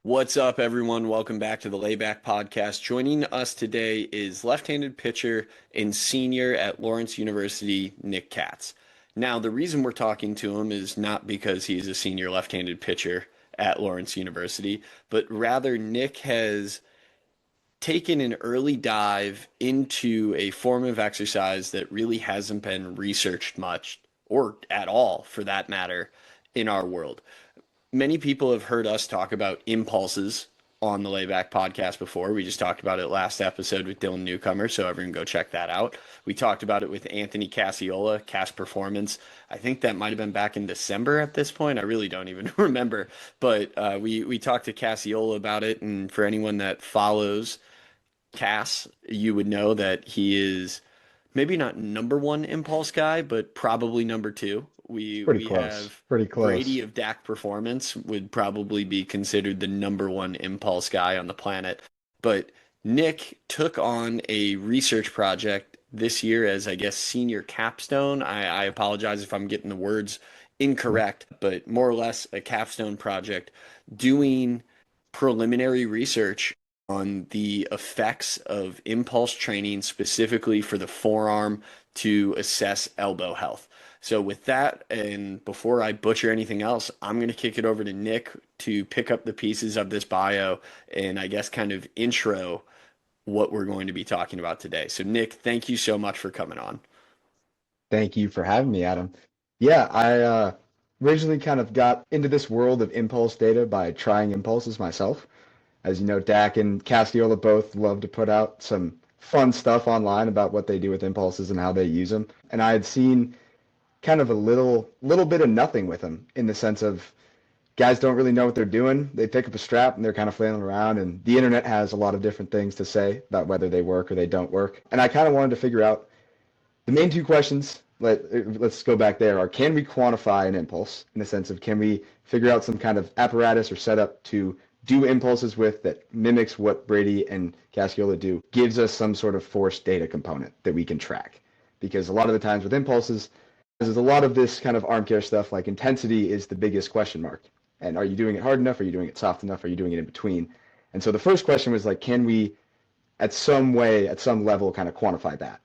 What's up, everyone? Welcome back to the Layback Podcast. Joining us today is left-handed pitcher and senior at Lawrence University, Nick Katz. Now, the reason we're talking to him is not because he's a senior left-handed pitcher at Lawrence University, but rather Nick has taken an early dive into a form of exercise that really hasn't been researched much, or at all for that matter, in our world. Many people have heard us talk about impulses on the Layback Podcast before. We just talked about it last episode with Dylan Newcomer, so everyone go check that out. We talked about it with Anthony Cacciola, Cast Performance. I think that might have been back in December at this point. I really don't even remember. But we talked to Cacciola about it, and for anyone that follows Cass, you would know that he is maybe not number one impulse guy, but probably number two. We have Pretty close. Brady of DAC Performance would probably be considered the number one impulse guy on the planet. But Nick took on a research project this year as, I guess, senior capstone. I apologize if I'm getting the words incorrect, but more or less a capstone project doing preliminary research on the effects of impulse training specifically for the forearm to assess elbow health. So with that, and before I butcher anything else, I'm going to kick it over to Nick to pick up the pieces of this bio and I guess kind of intro what we're going to be talking about today. So Nick, thank you so much for coming on. Thank you for having me, Adam. Yeah, I originally kind of got into this world of impulse data by trying impulses myself. As you know, Dak and Cacciola both love to put out some fun stuff online about what they do with impulses and how they use them. And I had seen kind of a little bit of nothing with them in the sense of guys don't really know what they're doing. They pick up a strap and they're kind of flailing around, and the internet has a lot of different things to say about whether they work or they don't work. And I kind of wanted to figure out the main two questions. Let's go back there. Are can we quantify an impulse in the sense of can we figure out some kind of apparatus or setup to do impulses with that mimics what Brady and Cacciola do, gives us some sort of force data component that we can track. Because a lot of the times with impulses, there's a lot of this kind of arm care stuff, like intensity is the biggest question mark. And are you doing it hard enough? Are you doing it soft enough? Are you doing it in between? And so the first question was like, can we at some way, at some level, kind of quantify that?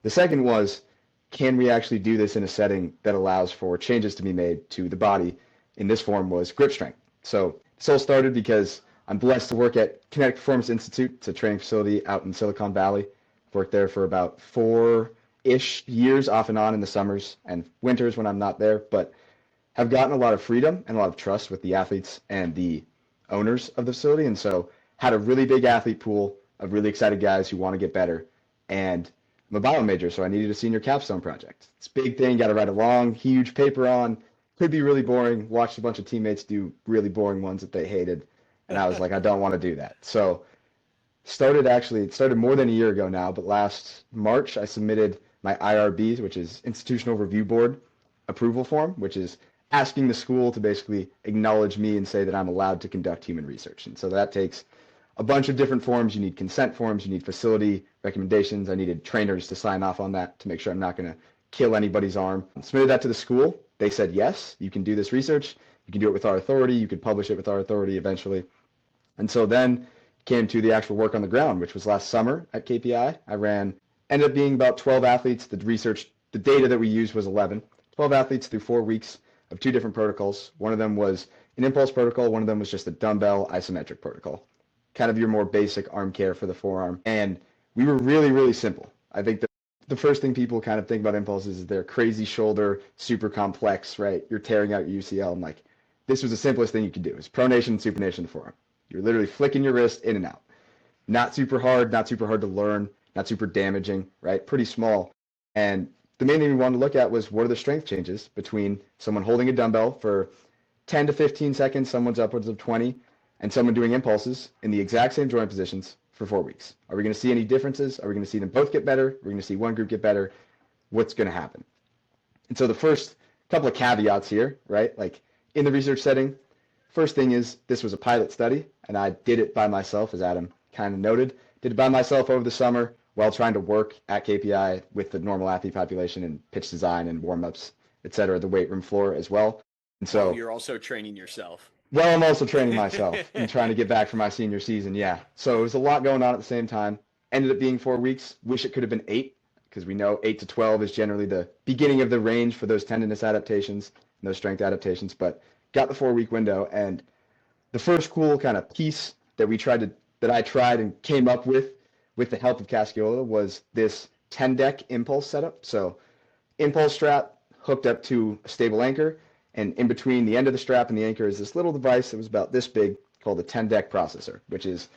The second was, can we actually do this in a setting that allows for changes to be made to the body? In this form was grip strength. So this all started because I'm blessed to work at Kinetic Performance Institute. It's a training facility out in Silicon Valley. I've worked there for about 4-ish years off and on in the summers and winters when I'm not there, but have gotten a lot of freedom and a lot of trust with the athletes and the owners of the facility. And so had a really big athlete pool of really excited guys who want to get better. And I'm a bio major, so I needed a senior capstone project. It's a big thing, got to write a long, huge paper on. Could be really boring. Watched a bunch of teammates do really boring ones that they hated. And I was like, I don't want to do that. So it started more than a year ago now, but last March I submitted my IRBs, which is Institutional Review Board approval form, which is asking the school to basically acknowledge me and say that I'm allowed to conduct human research. And so that takes a bunch of different forms. You need consent forms, you need facility recommendations. I needed trainers to sign off on that to make sure I'm not going to kill anybody's arm. I submitted that to the school. They said, yes, you can do this research. You can do it with our authority. You could publish it with our authority eventually. And so then came to the actual work on the ground, which was last summer at KPI. Ended up being about 12 athletes. The data that we used was 11. 12 athletes through 4 weeks of 2 different protocols. One of them was an impulse protocol. One of them was just a dumbbell isometric protocol. Kind of your more basic arm care for the forearm. And we were really, really simple. I think the first thing people kind of think about impulses is they're crazy shoulder, super complex, right? You're tearing out your UCL. I'm like, this was the simplest thing you could do. It's pronation and supination of the forearm. You're literally flicking your wrist in and out. Not super hard to learn, not super damaging, right? Pretty small. And the main thing we wanted to look at was what are the strength changes between someone holding a dumbbell for 10 to 15 seconds, someone's upwards of 20, and someone doing impulses in the exact same joint positions for 4 weeks. Are we going to see any differences? Are we going to see them both get better? Are we going to see one group get better? What's going to happen? And so the first couple of caveats here, right? Like in the research setting, first thing is this was a pilot study, and I did it by myself, as Adam kind of noted. Did it by myself over the summer while trying to work at KPI with the normal athlete population and pitch design and warm-ups, et cetera, the weight room floor as well. And so you're also training yourself. Well, I'm also training myself and trying to get back for my senior season. Yeah. So it was a lot going on at the same time. Ended up being 4 weeks. Wish it could have been 8 because we know 8 to 12 is generally the beginning of the range for those tendinous adaptations and those strength adaptations. But got the 4 week window. And the first cool kind of piece that I tried and came up with the help of Casciola was this 10 deck impulse setup. So impulse strap hooked up to a stable anchor, and in between the end of the strap and the anchor is this little device that was about this big called a 10 deck processor, which is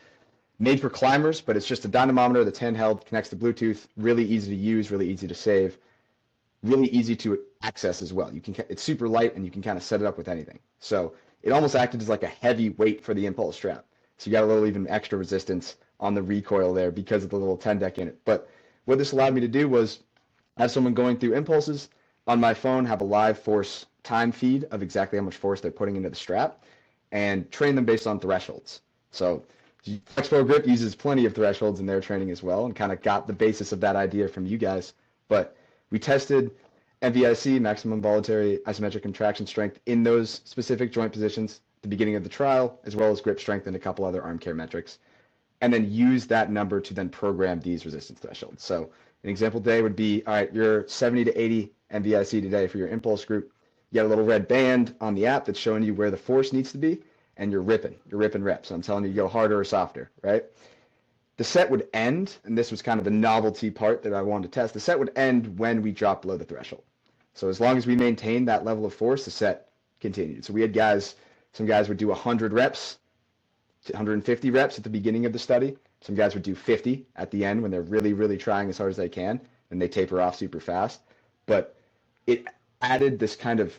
made for climbers, but it's just a dynamometer that's handheld, connects to Bluetooth, really easy to use, really easy to save, really easy to access as well. It's super light and you can kind of set it up with anything. So it almost acted as like a heavy weight for the impulse strap. So you got a little even extra resistance on the recoil there because of the little 10 deck in it. But what this allowed me to do was have someone going through impulses on my phone, have a live force time feed of exactly how much force they're putting into the strap, and train them based on thresholds. So Flexpo Grip uses plenty of thresholds in their training as well, and kind of got the basis of that idea from you guys. But we tested MVIC, maximum voluntary isometric contraction strength, in those specific joint positions at the beginning of the trial, as well as grip strength and a couple other arm care metrics, and then use that number to then program these resistance thresholds. So an example today would be, all right, you're 70 to 80 MVIC today for your impulse group. You got a little red band on the app that's showing you where the force needs to be, and you're ripping reps. So I'm telling you to go harder or softer, right? The set would end, and this was kind of the novelty part that I wanted to test. The set would end when we dropped below the threshold. So as long as we maintained that level of force, the set continued. So we had some guys would do 100 reps, 150 reps at the beginning of the study. Some guys would do 50 at the end when they're really, really trying as hard as they can, and they taper off super fast. But it added this kind of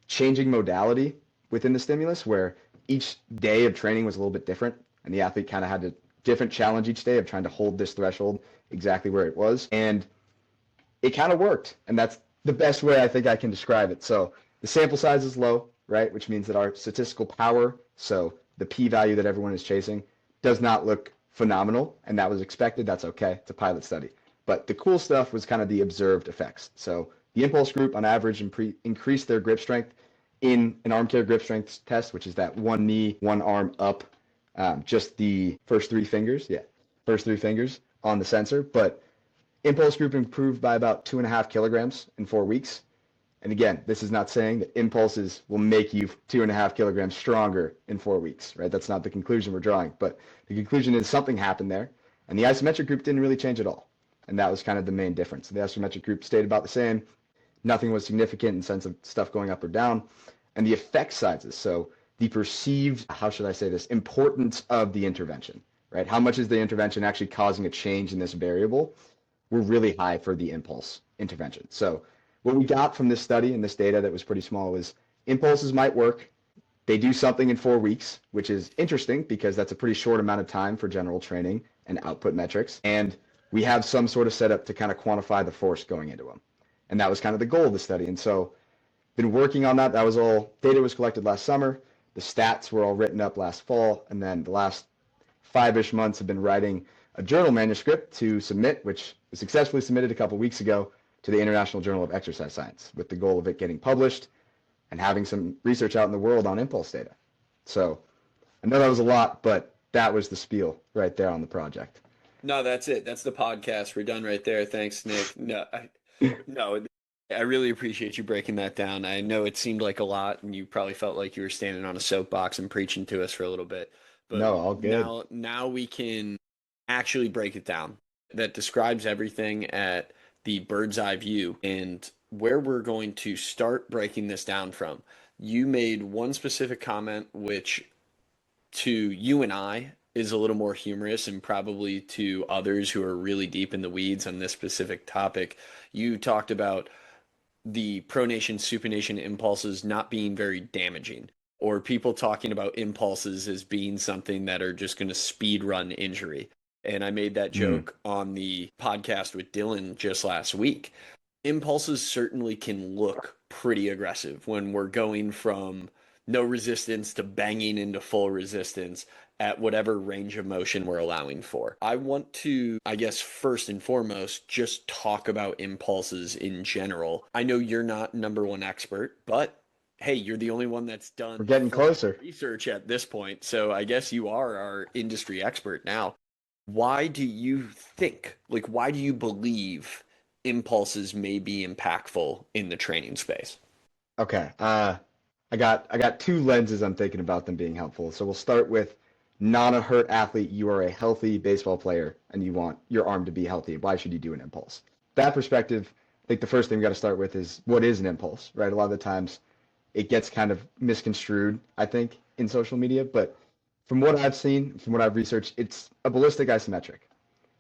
changing modality within the stimulus where each day of training was a little bit different, and the athlete kind of had a different challenge each day of trying to hold this threshold exactly where it was. And it kind of worked, and that's the best way I think I can describe it. So the sample size is low, right, which means that our statistical power, so the p-value that everyone is chasing, does not look phenomenal, and that was expected. That's okay. It's a pilot study. But the cool stuff was kind of the observed effects. So the impulse group, on average, increased their grip strength in an arm care grip strength test, which is that one knee, one arm up, just the first three fingers on the sensor. But impulse group improved by about 2.5 kilograms in 4 weeks. And again, this is not saying that impulses will make you 2.5 kilograms stronger in 4 weeks, right? That's not the conclusion we're drawing. But the conclusion is something happened there. And the isometric group didn't really change at all. And that was kind of the main difference. The isometric group stayed about the same. Nothing was significant in the sense of stuff going up or down. And the effect sizes, so the perceived, how should I say this, importance of the intervention, right? How much is the intervention actually causing a change in this variable? Were really high for the impulse intervention. So what we got from this study and this data that was pretty small was impulses might work. They do something in 4 weeks, which is interesting because that's a pretty short amount of time for general training and output metrics. And we have some sort of setup to kind of quantify the force going into them. And that was kind of the goal of the study. And so been working on that. That was all, data was collected last summer. The stats were all written up last fall. And then the last 5-ish months have been writing a journal manuscript to submit, which was successfully submitted a couple weeks ago to the International Journal of Exercise Science with the goal of it getting published and having some research out in the world on impulse data. So I know that was a lot, but that was the spiel right there on the project. No, that's it. That's the podcast. We're done right there. Thanks, Nick. No, I really appreciate you breaking that down. I know it seemed like a lot, and you probably felt like you were standing on a soapbox and preaching to us for a little bit. But no, all good. Now we can actually break it down. That describes everything at the bird's eye view and where we're going to start breaking this down from. You made one specific comment, which to you and I is a little more humorous, and probably to others who are really deep in the weeds on this specific topic. You talked about the pronation, supination impulses not being very damaging, or people talking about impulses as being something that are just going to speed run injury. And I made that joke on the podcast with Dylan just last week. Impulses certainly can look pretty aggressive when we're going from no resistance to banging into full resistance at whatever range of motion we're allowing for. I want to, I guess, first and foremost, just talk about impulses in general. I know you're not number one expert, but hey, you're the only one that's We're done getting formal closer. research at this point. So I guess you are our industry expert now. Why do you think, like, why do you believe impulses may be impactful in the training space? Okay. I got two lenses I'm thinking about them being helpful. So we'll start with not a hurt athlete. You are a healthy baseball player and you want your arm to be healthy. Why should you do an impulse? That perspective, I think the first thing we got to start with is what is an impulse, right? A lot of the times it gets kind of misconstrued, I think, in social media. But from what I've seen, from what I've researched, it's a ballistic isometric.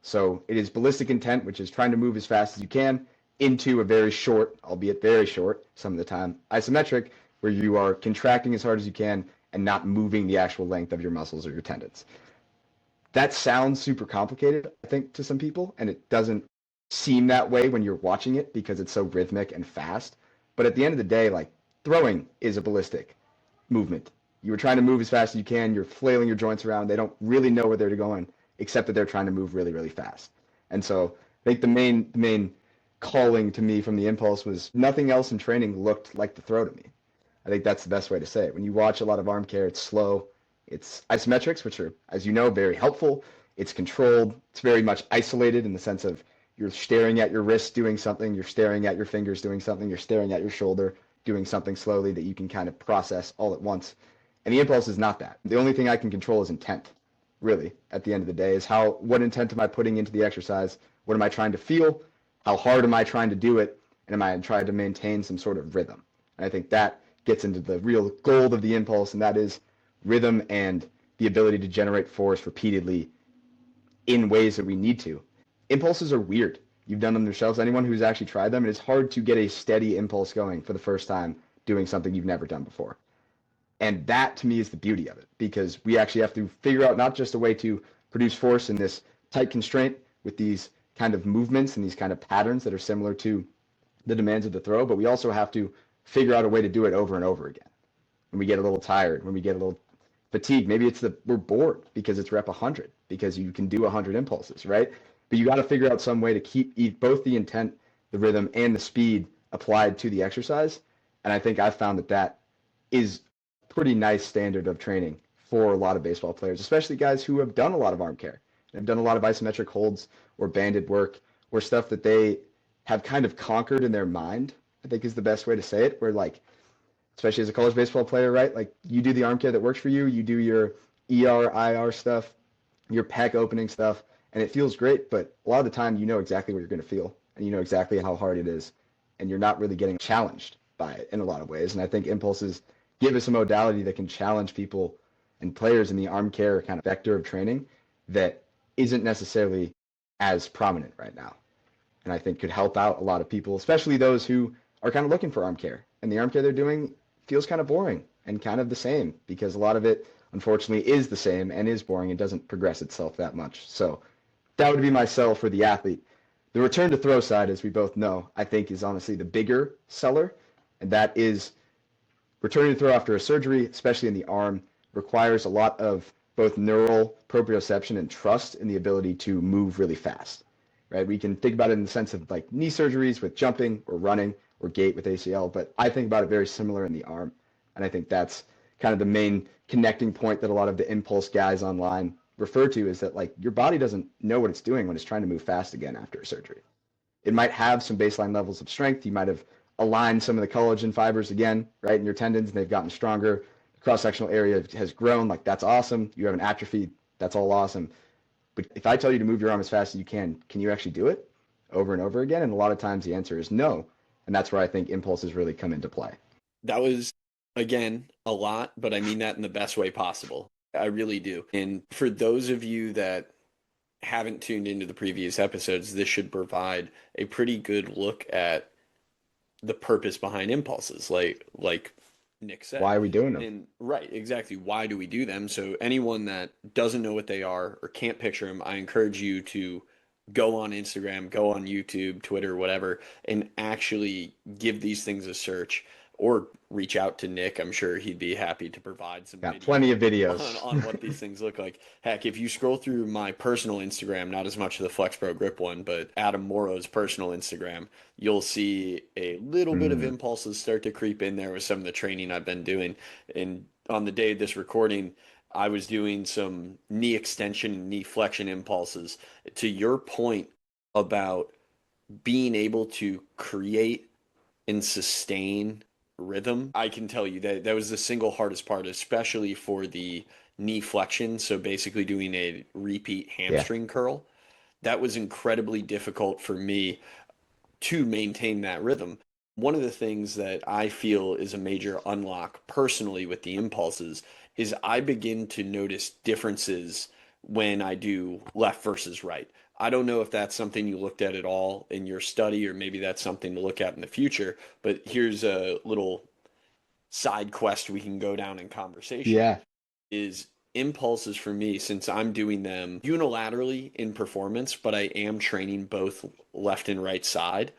So it is ballistic intent, which is trying to move as fast as you can into a very short, albeit very short, some of the time, isometric, where you are contracting as hard as you can and not moving the actual length of your muscles or your tendons. That sounds super complicated, I think, to some people, and it doesn't seem that way when you're watching it because it's so rhythmic and fast. But at the end of the day, like throwing is a ballistic movement. You were trying to move as fast as you can. You're flailing your joints around. They don't really know where they're going, except that they're trying to move really, really fast. And so I think the main calling to me from the impulse was nothing else in training looked like the throw to me. I think that's the best way to say it. When you watch a lot of arm care, it's slow. It's isometrics, which are, as you know, very helpful. It's controlled. It's very much isolated in the sense of you're staring at your wrist doing something, you're staring at your fingers doing something, you're staring at your shoulder doing something slowly that you can kind of process all at once. And the impulse is not that. The only thing I can control is intent, really, at the end of the day, is what intent am I putting into the exercise? What am I trying to feel? How hard am I trying to do it? And am I trying to maintain some sort of rhythm? And I think that gets into the real gold of the impulse, and that is rhythm and the ability to generate force repeatedly in ways that we need to. Impulses are weird. You've done them yourselves. Anyone who's actually tried them, it is hard to get a steady impulse going for the first time doing something you've never done before. And that to me is the beauty of it, because we actually have to figure out not just a way to produce force in this tight constraint with these kind of movements and these kind of patterns that are similar to the demands of the throw, but we also have to figure out a way to do it over and over again. When we get a little tired, when we get a little fatigued, maybe we're bored because it's rep 100, because you can do 100 impulses, right? But you got to figure out some way to keep both the intent, the rhythm, and the speed applied to the exercise. And I think I've found that is pretty nice standard of training for a lot of baseball players, especially guys who have done a lot of arm care, have done a lot of isometric holds or banded work or stuff that they have kind of conquered in their mind, I think is the best way to say it, where like, especially as a college baseball player, right? Like you do the arm care that works for you, you do your ER, IR stuff, your pec opening stuff, and it feels great, but a lot of the time you know exactly what you're going to feel and you know exactly how hard it is, and you're not really getting challenged by it in a lot of ways. And I think impulses give us a modality that can challenge people and players in the arm care kind of vector of training that isn't necessarily as prominent right now. And I think could help out a lot of people, especially those who are kind of looking for arm care. And the arm care they're doing feels kind of boring and kind of the same, because a lot of it, unfortunately, is the same and is boring and doesn't progress itself that much. So that would be my sell for the athlete. The return to throw side, as we both know, I think is honestly the bigger seller, and that is returning to throw after a surgery, especially in the arm, requires a lot of both neural proprioception and trust in the ability to move really fast, right? We can think about it in the sense of like knee surgeries with jumping or running or gait with ACL, but I think about it very similar in the arm. And I think that's kind of the main connecting point that a lot of the impulse guys online refer to, is that like your body doesn't know what it's doing when it's trying to move fast again after a surgery. It might have some baseline levels of strength. You might have aligned some of the collagen fibers again, right, in your tendons, and they've gotten stronger. The cross-sectional area has grown. Like, that's awesome. You have an atrophy. That's all awesome. But if I tell you to move your arm as fast as you can you actually do it over and over again? And a lot of times the answer is no. And that's where I think impulses really come into play. That was, again, a lot, but I mean that in the best way possible. I really do. And for those of you that haven't tuned into the previous episodes, this should provide a pretty good look at the purpose behind impulses, like Nick said. Why are we doing them? And right, exactly. Why do we do them? So anyone that doesn't know what they are or can't picture them, I encourage you to go on Instagram, go on YouTube, Twitter, whatever, and actually give these things a search, or reach out to Nick. I'm sure he'd be happy to provide some Got video plenty of videos. on what these things look like. Heck, if you scroll through my personal Instagram, not as much of the Flex Pro Grip one, but Adam Morrow's personal Instagram, you'll see a little bit of Mm, impulses start to creep in there with some of the training I've been doing. And on the day of this recording, I was doing some knee extension and knee flexion impulses. To your point about being able to create and sustain rhythm, I can tell you that that was the single hardest part, especially for the knee flexion. So basically doing a repeat yeah, hamstring curl. That was incredibly difficult for me to maintain that rhythm. One of the things that I feel is a major unlock personally with the impulses is I begin to notice differences when I do left versus right. I don't know if that's something you looked at all in your study, or maybe that's something to look at in the future, but here's a little side quest we can go down in conversation yeah, is impulses for me, since I'm doing them unilaterally in performance, but I am training both left and right side.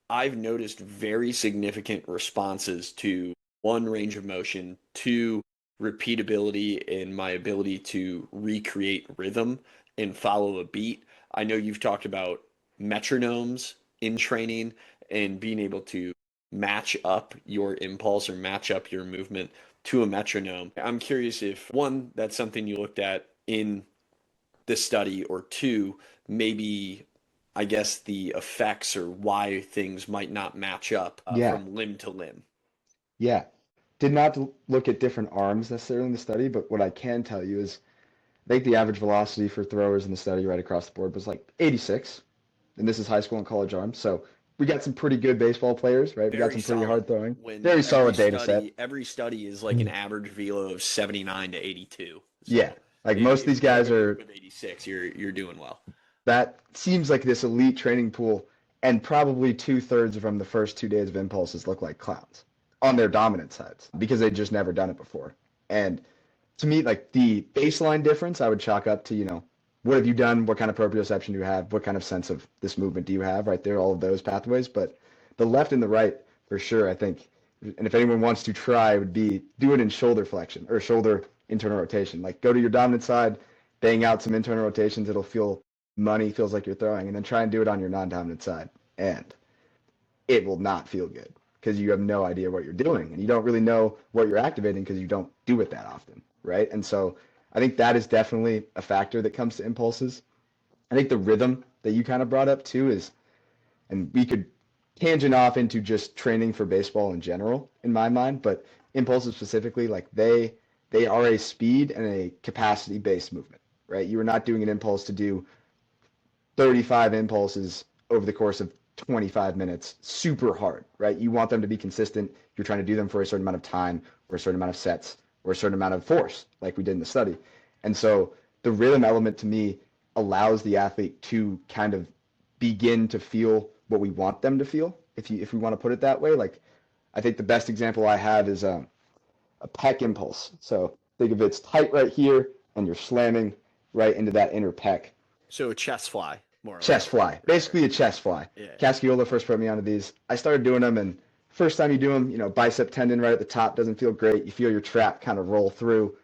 I've noticed very significant responses to one, range of motion, two, repeatability in my ability to recreate rhythm and follow a beat. I know you've talked about metronomes in training and being able to match up your impulse or match up your movement to a metronome. I'm curious if one, that's something you looked at in this study, or two, maybe I guess the effects or why things might not match up yeah, from limb to limb. yeah. Did not look at different arms necessarily in the study, but what I can tell you is I think the average velocity for throwers in the study right across the board was like 86, and this is high school and college arms. So we got some pretty good baseball players, right? We got Very some pretty solid. hard throwing. When Very solid data set. every study is like an average velo of 79 to 82. Yeah, So like most of if these you get guys everything are, with 86, you're doing well. that seems like this elite training pool, and probably two-thirds from the first 2 days of impulses look like clowns on their dominant sides because they'd just never done it before. And to me, like the baseline difference, I would chalk up to, what have you done? What kind of proprioception do you have? What kind of sense of this movement do you have? Right there, all of those pathways. But the left and the right, for sure, I think, and if anyone wants to try, would be do it in shoulder flexion or shoulder internal rotation. Like go to your dominant side, bang out some internal rotations. It'll feel money, feels like you're throwing, and then try and do it on your non-dominant side. And it will not feel good because you have no idea what you're doing and you don't really know what you're activating because you don't do it that often, right? And so I think that is definitely a factor that comes to impulses. I think the rhythm that you kind of brought up too is, and we could tangent off into just training for baseball in general in my mind, but impulses specifically, like they are a speed and a capacity based movement, right? You are not doing an impulse to do 35 impulses over the course of 25 minutes super hard, right? You want them to be consistent. You're trying to do them for a certain amount of time or a certain amount of sets or a certain amount of force, like we did in the study. And so the rhythm element to me allows the athlete to kind of begin to feel what we want them to feel, if we want to put it that way. Like I think the best example I have is a pec impulse. So think of it's tight right here and you're slamming right into that inner pec. So a chest fly, more or Chest less. fly, basically a chest fly. Yeah. Casciola first put me onto these. I started doing them, and first time you do them, bicep tendon right at the top doesn't feel great. You feel your trap kind of roll through,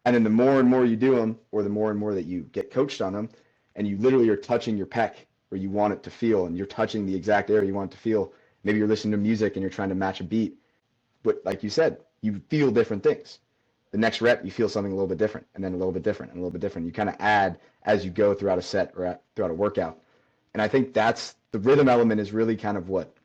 and then the more and more you do them, or the more and more that you get coached on them, and you literally are touching your pec where you want it to feel, and you're touching the exact area you want it to feel. Maybe you're listening to music and you're trying to match a beat, but like you said, you feel different things. The next rep, you feel something a little bit different, and then a little bit different, and a little bit different. You kind of add as you go throughout a set or throughout a workout. And I think that's the rhythm element is really kind of what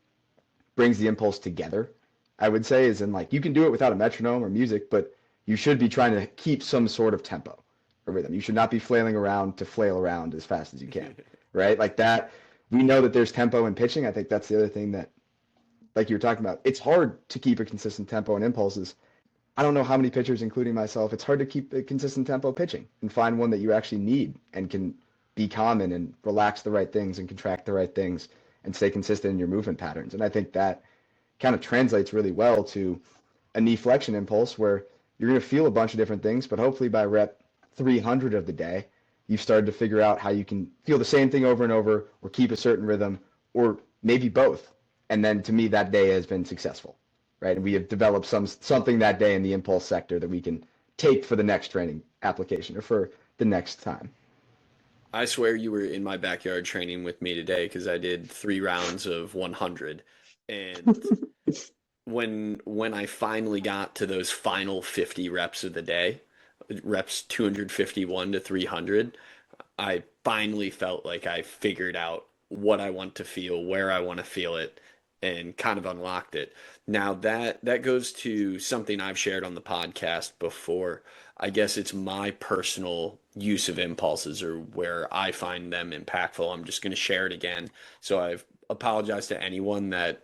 brings the impulse together, I would say, is in like you can do it without a metronome or music, but you should be trying to keep some sort of tempo or rhythm. You should not be flailing around to flail around as fast as you can, right? Like that, we know that there's tempo in pitching. I think that's the other thing that, like you were talking about, it's hard to keep a consistent tempo and impulses. I don't know how many pitchers, including myself, it's hard to keep a consistent tempo pitching and find one that you actually need and can be common and relax the right things and contract the right things and stay consistent in your movement patterns. And I think that kind of translates really well to a knee flexion impulse where you're going to feel a bunch of different things, but hopefully by rep 300 of the day, you've started to figure out how you can feel the same thing over and over or keep a certain rhythm or maybe both. And then to me, that day has been successful, right? And we have developed something that day in the impulse sector that we can take for the next training application or for the next time. I swear you were in my backyard training with me today because I did 3 rounds of 100. And when I finally got to those final 50 reps of the day, reps 251 to 300, I finally felt like I figured out what I want to feel, where I want to feel it, and kind of unlocked it. Now that goes to something I've shared on the podcast before. I guess it's my personal use of impulses or where I find them impactful. I'm just going to share it again. So I've apologized to anyone that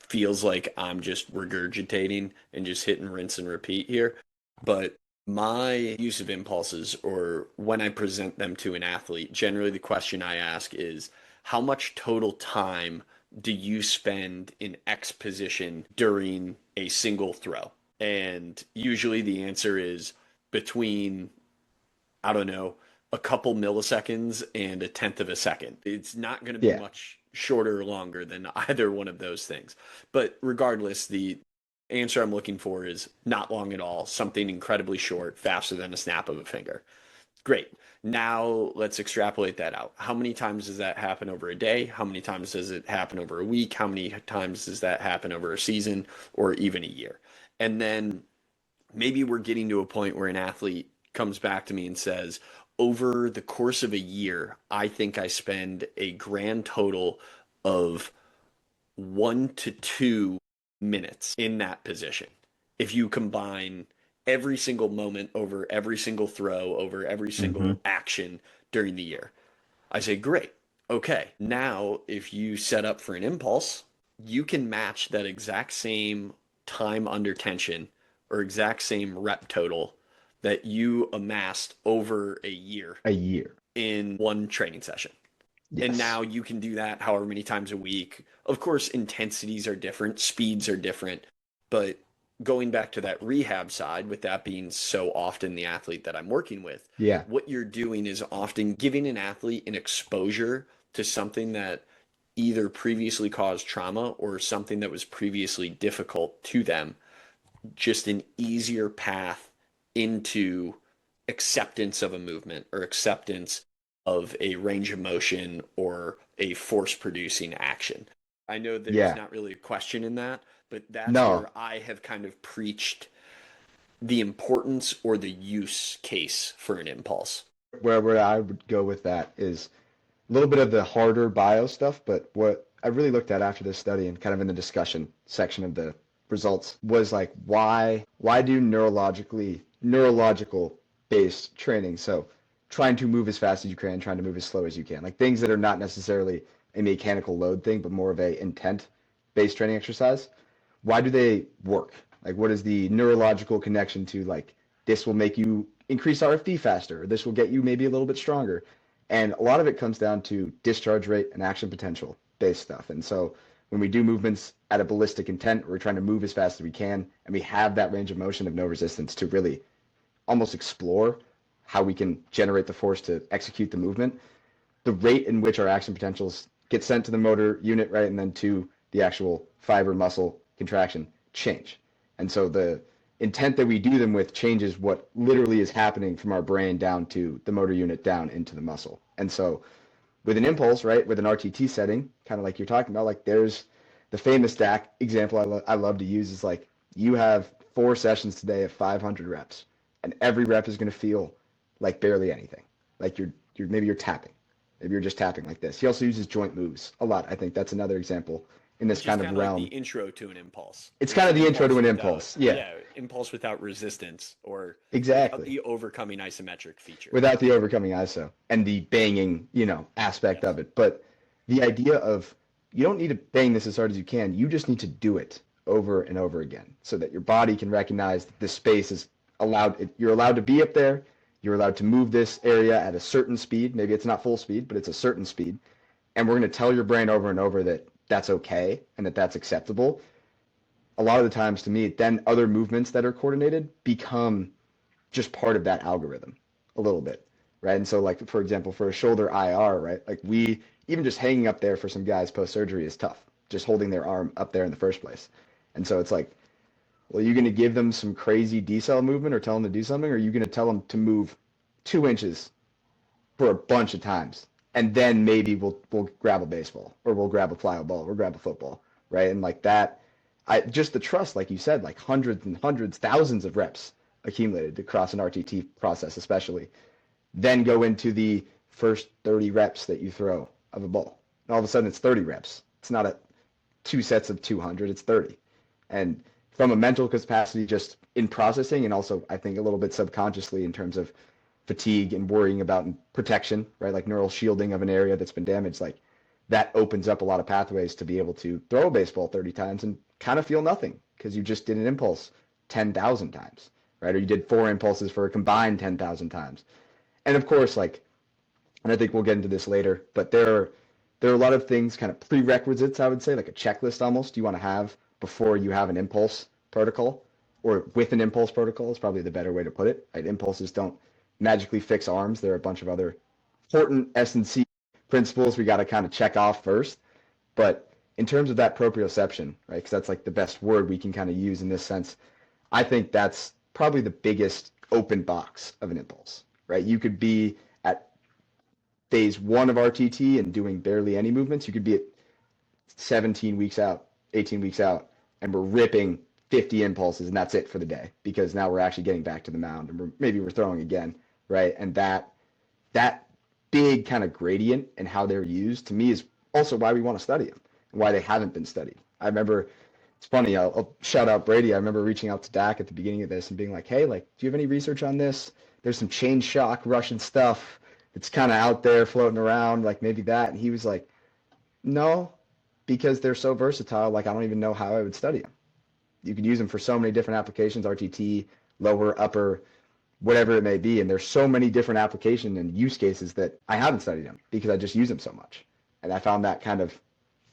feels like I'm just regurgitating and just hitting rinse and repeat here. But my use of impulses, or when I present them to an athlete, generally the question I ask is, how much total time do you spend in X position during a single throw? And usually the answer is between, I don't know, a couple milliseconds and a tenth of a second. It's not going to be Yeah. much shorter or longer than either one of those things. But regardless, the answer I'm looking for is not long at all, something incredibly short, faster than a snap of a finger. Great. Now let's extrapolate that out. How many times does that happen over a day? How many times does it happen over a week? How many times does that happen over a season or even a year? And then maybe we're getting to a point where an athlete comes back to me and says, over the course of a year, I think I spend a grand total of 1 to 2 minutes in that position. If you combine every single moment over every single throw, over every Mm-hmm. single action during the year, I say, great. Okay. Now, if you set up for an impulse, you can match that exact same time under tension or exact same rep total that you amassed over a year A year. in one training session. And Yes. now you can do that however many times a week. Of course, intensities are different, speeds are different, but going back to that rehab side, with that being so often the athlete that I'm working with, Yeah. what you're doing is often giving an athlete an exposure to something that either previously caused trauma or something that was previously difficult to them, just an easier path into acceptance of a movement or acceptance of a range of motion or a force producing action. I know there's Yeah. not really a question in that, but that's No. where I have kind of preached the importance or the use case for an impulse. Where I would go with that is a little bit of the harder bio stuff, but what I really looked at after this study and kind of in the discussion section of the results was like why do neurological based training? So trying to move as fast as you can, trying to move as slow as you can, like things that are not necessarily a mechanical load thing, but more of a intent based training exercise. Why do they work? Like, what is the neurological connection to like this will make you increase RFD faster, or this will get you maybe a little bit stronger? And a lot of it comes down to discharge rate and action potential based stuff. And so when we do movements at a ballistic intent, we're trying to move as fast as we can, and we have that range of motion of no resistance to really almost explore how we can generate the force to execute the movement. The rate in which our action potentials get sent to the motor unit, right, and then to the actual fiber muscle contraction change. And so the intent that we do them with changes what literally is happening from our brain down to the motor unit down into the muscle. And so with an impulse, right, with an RTT setting, kind of like you're talking about, like there's the famous DAC example I love to use is like you have 4 sessions today of 500 reps, and every rep is going to feel like barely anything. Like maybe you're tapping. Maybe you're just tapping like this. He also uses joint moves a lot. I think that's another example in this Which is kind of kind of like the realm. intro to an impulse. It's kind of the intro to an impulse. Yeah, Impulse without resistance or without exactly. the overcoming isometric feature. Without the overcoming ISO and the banging, aspect Yes. of it. But the idea of you don't need to bang this as hard as you can. You just need to do it over and over again so that your body can recognize that this space is allowed. You're allowed to be up there. You're allowed to move this area at a certain speed. Maybe it's not full speed, but it's a certain speed. And we're going to tell your brain over and over that that's okay and that that's acceptable. A lot of the times to me, then other movements that are coordinated become just part of that algorithm a little bit, right? And so like, for example, for a shoulder IR, right? Like even just hanging up there for some guys post-surgery is tough, just holding their arm up there in the first place. And so it's like Well, are you going to give them some crazy decel movement or tell them to do something? Or are you going to tell them to move 2 inches for a bunch of times? And then maybe we'll grab a baseball or we'll grab a fly ball or grab a football, right? And like that, just the trust, like you said, like hundreds and hundreds, thousands of reps accumulated across an RTT process, especially. Then go into the first 30 reps that you throw of a ball. And all of a sudden it's 30 reps. It's not 2 sets of 200, it's 30. And from a mental capacity, just in processing, and also I think a little bit subconsciously in terms of fatigue and worrying about protection, right? Like neural shielding of an area that's been damaged, like that opens up a lot of pathways to be able to throw a baseball 30 times and kind of feel nothing because you just did an impulse 10,000 times, right? Or you did 4 impulses for a combined 10,000 times. And of course, like, and I think we'll get into this later, but there are a lot of things, kind of prerequisites, I would say, like a checklist almost you want to have before you have an impulse protocol, or with an impulse protocol is probably the better way to put it. Right? Impulses don't magically fix arms. There are a bunch of other important S&C principles we got to kind of check off first. But in terms of that proprioception, right, because that's like the best word we can kind of use in this sense, I think that's probably the biggest open box of an impulse, right? You could be at phase 1 of RTT and doing barely any movements. You could be at 17 weeks out, 18 weeks out, and we're ripping 50 impulses and that's it for the day because now we're actually getting back to the mound and maybe we're throwing again, right? And that big kind of gradient and how they're used to me is also why we want to study them and why they haven't been studied. I remember, it's funny, I'll shout out Brady. I remember reaching out to Dak at the beginning of this and being like, hey, like, do you have any research on this? There's some chain shock Russian stuff. It's kind of out there floating around, like maybe that. And he was like, no, because they're so versatile, like I don't even know how I would study them. You could use them for so many different applications, RTT, lower, upper, whatever it may be. And there's so many different applications and use cases that I haven't studied them because I just use them so much. And I found that kind of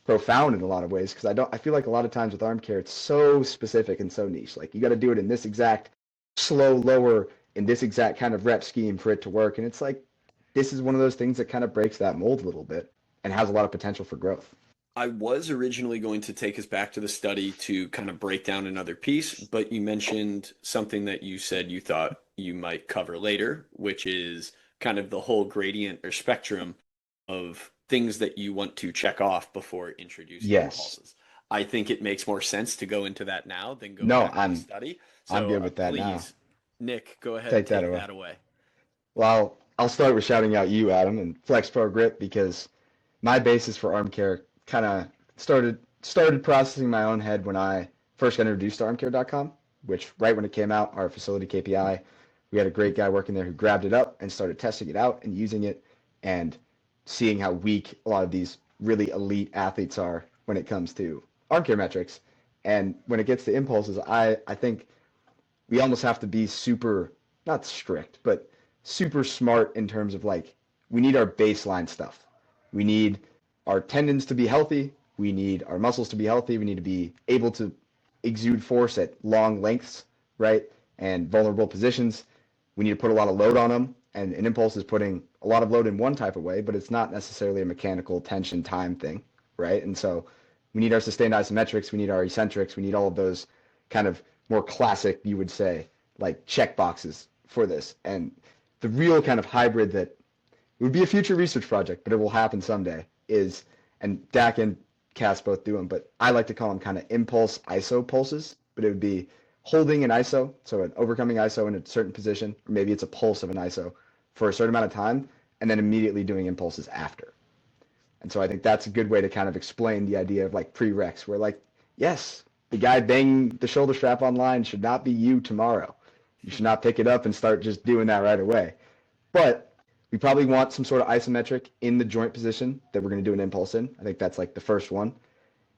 profound in a lot of ways because I feel like a lot of times with arm care, it's so specific and so niche. Like you got to do it in this exact slow lower in this exact kind of rep scheme for it to work. And it's like, this is one of those things that kind of breaks that mold a little bit and has a lot of potential for growth. I was originally going to take us back to the study to kind of break down another piece, but you mentioned something that you said you thought you might cover later, which is kind of the whole gradient or spectrum of things that you want to check off before introducing impulses. I think it makes more sense to go into that now than go back to the study. So I'm good with that please, now. Nick, go ahead and take that away. Well, I'll start with shouting out you, Adam, and Flex Pro Grip because my basis for arm care kind of started processing my own head when I first got introduced to armcare.com, which right when it came out, our facility KPI, we had a great guy working there who grabbed it up and started testing it out and using it and seeing how weak a lot of these really elite athletes are when it comes to arm care metrics. And when it gets to impulses, I think we almost have to be super, not strict, but super smart in terms of like, we need our baseline stuff. We need our tendons to be healthy. We need our muscles to be healthy. We need to be able to exude force at long lengths, right? And vulnerable positions. We need to put a lot of load on them. And an impulse is putting a lot of load in one type of way, but it's not necessarily a mechanical tension time thing, right? And so we need our sustained isometrics. We need our eccentrics. We need all of those kind of more classic, you would say, like check boxes for this. And the real kind of hybrid that it would be a future research project, but it will happen someday is, and Dak and Cass both do them, but I like to call them kind of impulse iso pulses, but it would be holding an iso, so an overcoming iso in a certain position, or maybe it's a pulse of an iso for a certain amount of time, and then immediately doing impulses after. And so I think that's a good way to kind of explain the idea of like prereqs, where like, yes, the guy banging the shoulder strap online should not be you tomorrow. You should not pick it up and start just doing that right away. But we probably want some sort of isometric in the joint position that we're going to do an impulse in. I think that's like the first one,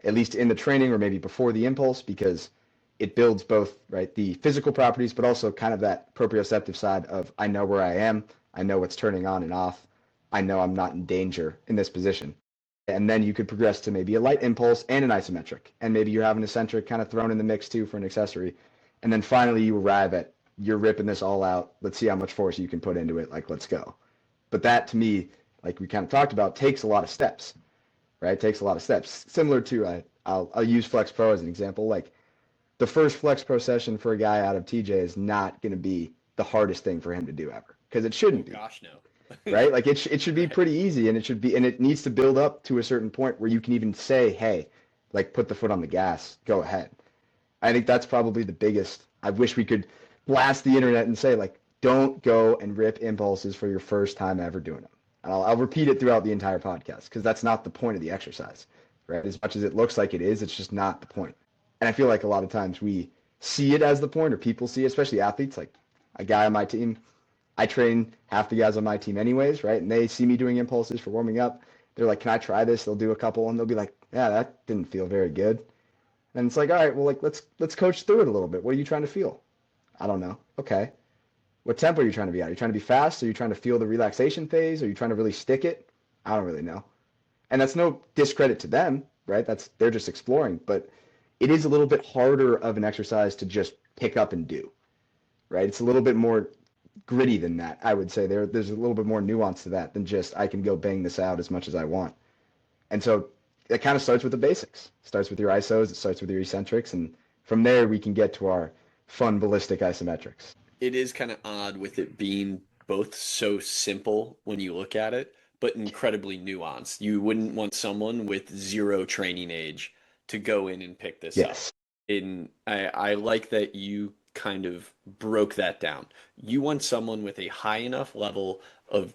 at least in the training or maybe before the impulse, because it builds both, right, the physical properties, but also kind of that proprioceptive side of I know where I am, I know what's turning on and off, I know I'm not in danger in this position. And then you could progress to maybe a light impulse and an isometric, and maybe you have an eccentric kind of thrown in the mix too for an accessory. And then finally you arrive at, you're ripping this all out, let's see how much force you can put into it, like let's go. But that, to me, like we kind of talked about, takes a lot of steps, right? It takes a lot of steps. Similar to, I'll use Flex Pro as an example. Like the first flex pro session for a guy out of TJ is not going to be the hardest thing for him to do ever, because it Oh shouldn't be, gosh, no. right? Like it should be Right. pretty easy, and it needs to build up to a certain point where you can even say, hey, like put the foot on the gas, go ahead. I think that's probably the biggest. I wish we could blast the internet and say, like, don't go and rip impulses for your first time ever doing them. And I'll repeat it throughout the entire podcast because that's not the point of the exercise, right? As much as it looks like it is, it's just not the point. And I feel like a lot of times we see it as the point, or people see, especially athletes, like a guy on my team. I train half the guys on my team anyways, right? And they see me doing impulses for warming up. They're like, can I try this? They'll do a couple and they'll be like, yeah, that didn't feel very good. And it's like, all right, well, like let's coach through it a little bit. What are you trying to feel? I don't know. Okay. What tempo are you trying to be at? Are you trying to be fast? Are you trying to feel the relaxation phase? Are you trying to really stick it? I don't really know. And that's no discredit to them, right? They're just exploring, but it is a little bit harder of an exercise to just pick up and do, right? It's a little bit more gritty than that, I would say. There's a little bit more nuance to that than just I can go bang this out as much as I want. And so it kind of starts with the basics. It starts with your isos, it starts with your eccentrics, and from there we can get to our fun ballistic isometrics. It is kind of odd with it being both so simple when you look at it, but incredibly nuanced. You wouldn't want someone with zero training age to go in and pick this up. Yes. And I like that you kind of broke that down. You want someone with a high enough level of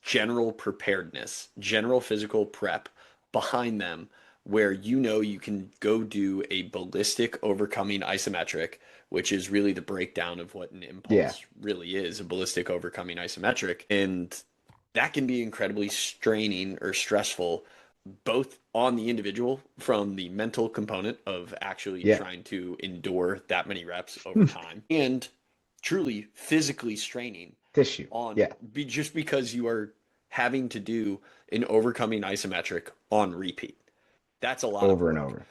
general preparedness, general physical prep behind them where you know you can go do a ballistic overcoming isometric, which is really the breakdown of what an Yeah. impulse really is, a ballistic overcoming isometric. And that can be incredibly straining or stressful, both on the individual from the mental component of actually Yeah. trying to endure that many reps over time, and truly physically straining Tissue. on Yeah. just because you are having to do an overcoming isometric on repeat. That's a lot of Over and work. over.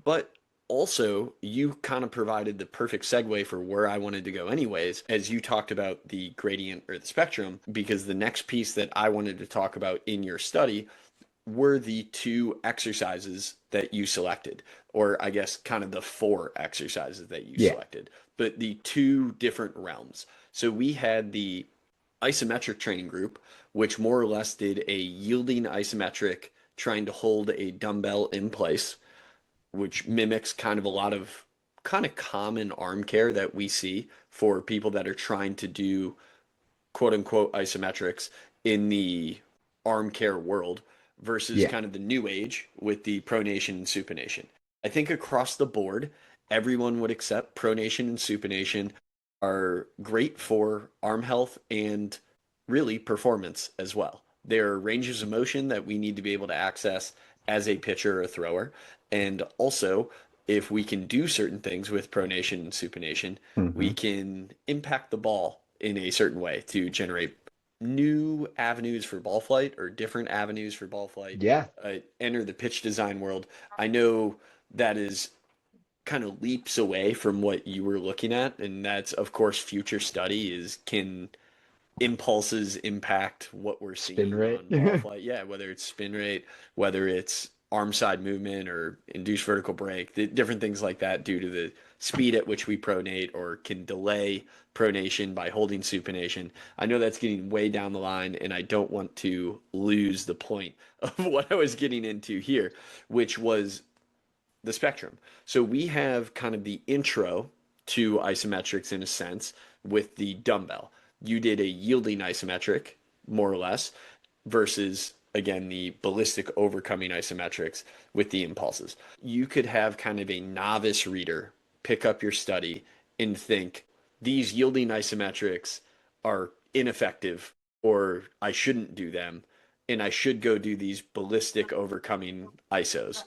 But also, you kind of provided the perfect segue for where I wanted to go, anyways, as you talked about the gradient or the spectrum, because the next piece that I wanted to talk about in your study were the two exercises that you selected, or I guess kind of the four exercises that you Yeah. selected, but the two different realms. So we had the isometric training group, which more or less did a yielding isometric trying to hold a dumbbell in place, which mimics kind of a lot of kind of common arm care that we see for people that are trying to do quote unquote isometrics in the arm care world versus Yeah. kind of the new age with the pronation and supination. I think across the board, everyone would accept pronation and supination are great for arm health and really performance as well. They're ranges of motion that we need to be able to access as a pitcher or thrower. And also, if we can do certain things with pronation and supination, we Hmm. can impact the ball in a certain way to generate new avenues for ball flight or different avenues for ball flight, Yeah. enter the pitch design world. I know that is kind of leaps away from what you were looking at, and that's of course future study is can impulses impact what we're Spin seeing rate. on ball flight. Yeah, whether it's spin rate, whether it's arm side movement or induced vertical break, the different things like that due to the speed at which we pronate or can delay pronation by holding supination. I know that's getting way down the line, and I don't want to lose the point of what I was getting into here, which was the spectrum. So we have kind of the intro to isometrics in a sense with the dumbbell. You did a yielding isometric, more or less, versus again the ballistic overcoming isometrics with the impulses. You could have kind of a novice reader pick up your study and think these yielding isometrics are ineffective or I shouldn't do them and I should go do these ballistic overcoming isos.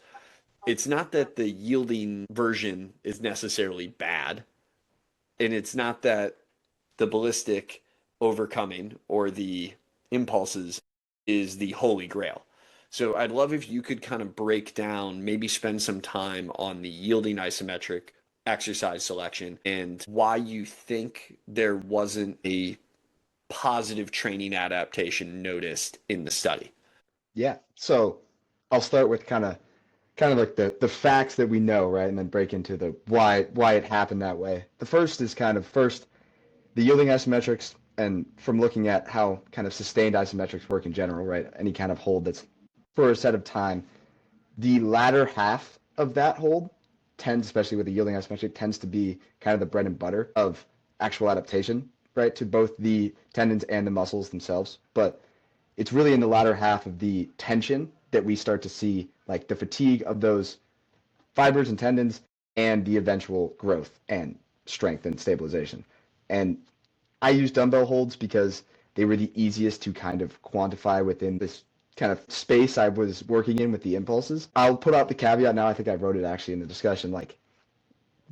It's not that the yielding version is necessarily bad, and it's not that the ballistic overcoming or the impulses is the holy grail. So I'd love if you could kind of break down, maybe spend some time on the yielding isometric exercise selection and why you think there wasn't a positive training adaptation noticed in the study. Yeah. So I'll start with kind of kind of like the facts that we know, right? And then break into the why it happened that way. The first is the yielding isometrics, and from looking at how kind of sustained isometrics work in general, right? Any kind of hold that's for a set of time, the latter half of that hold tends, especially with the yielding isometric, tends to be kind of the bread and butter of actual adaptation, right, to both the tendons and the muscles themselves. But it's really in the latter half of the tension that we start to see like the fatigue of those fibers and tendons and the eventual growth and strength and stabilization. And I use dumbbell holds because they were the easiest to kind of quantify within this kind of space I was working in with the impulses. I'll put out the caveat now. I think I wrote it actually in the discussion. Like,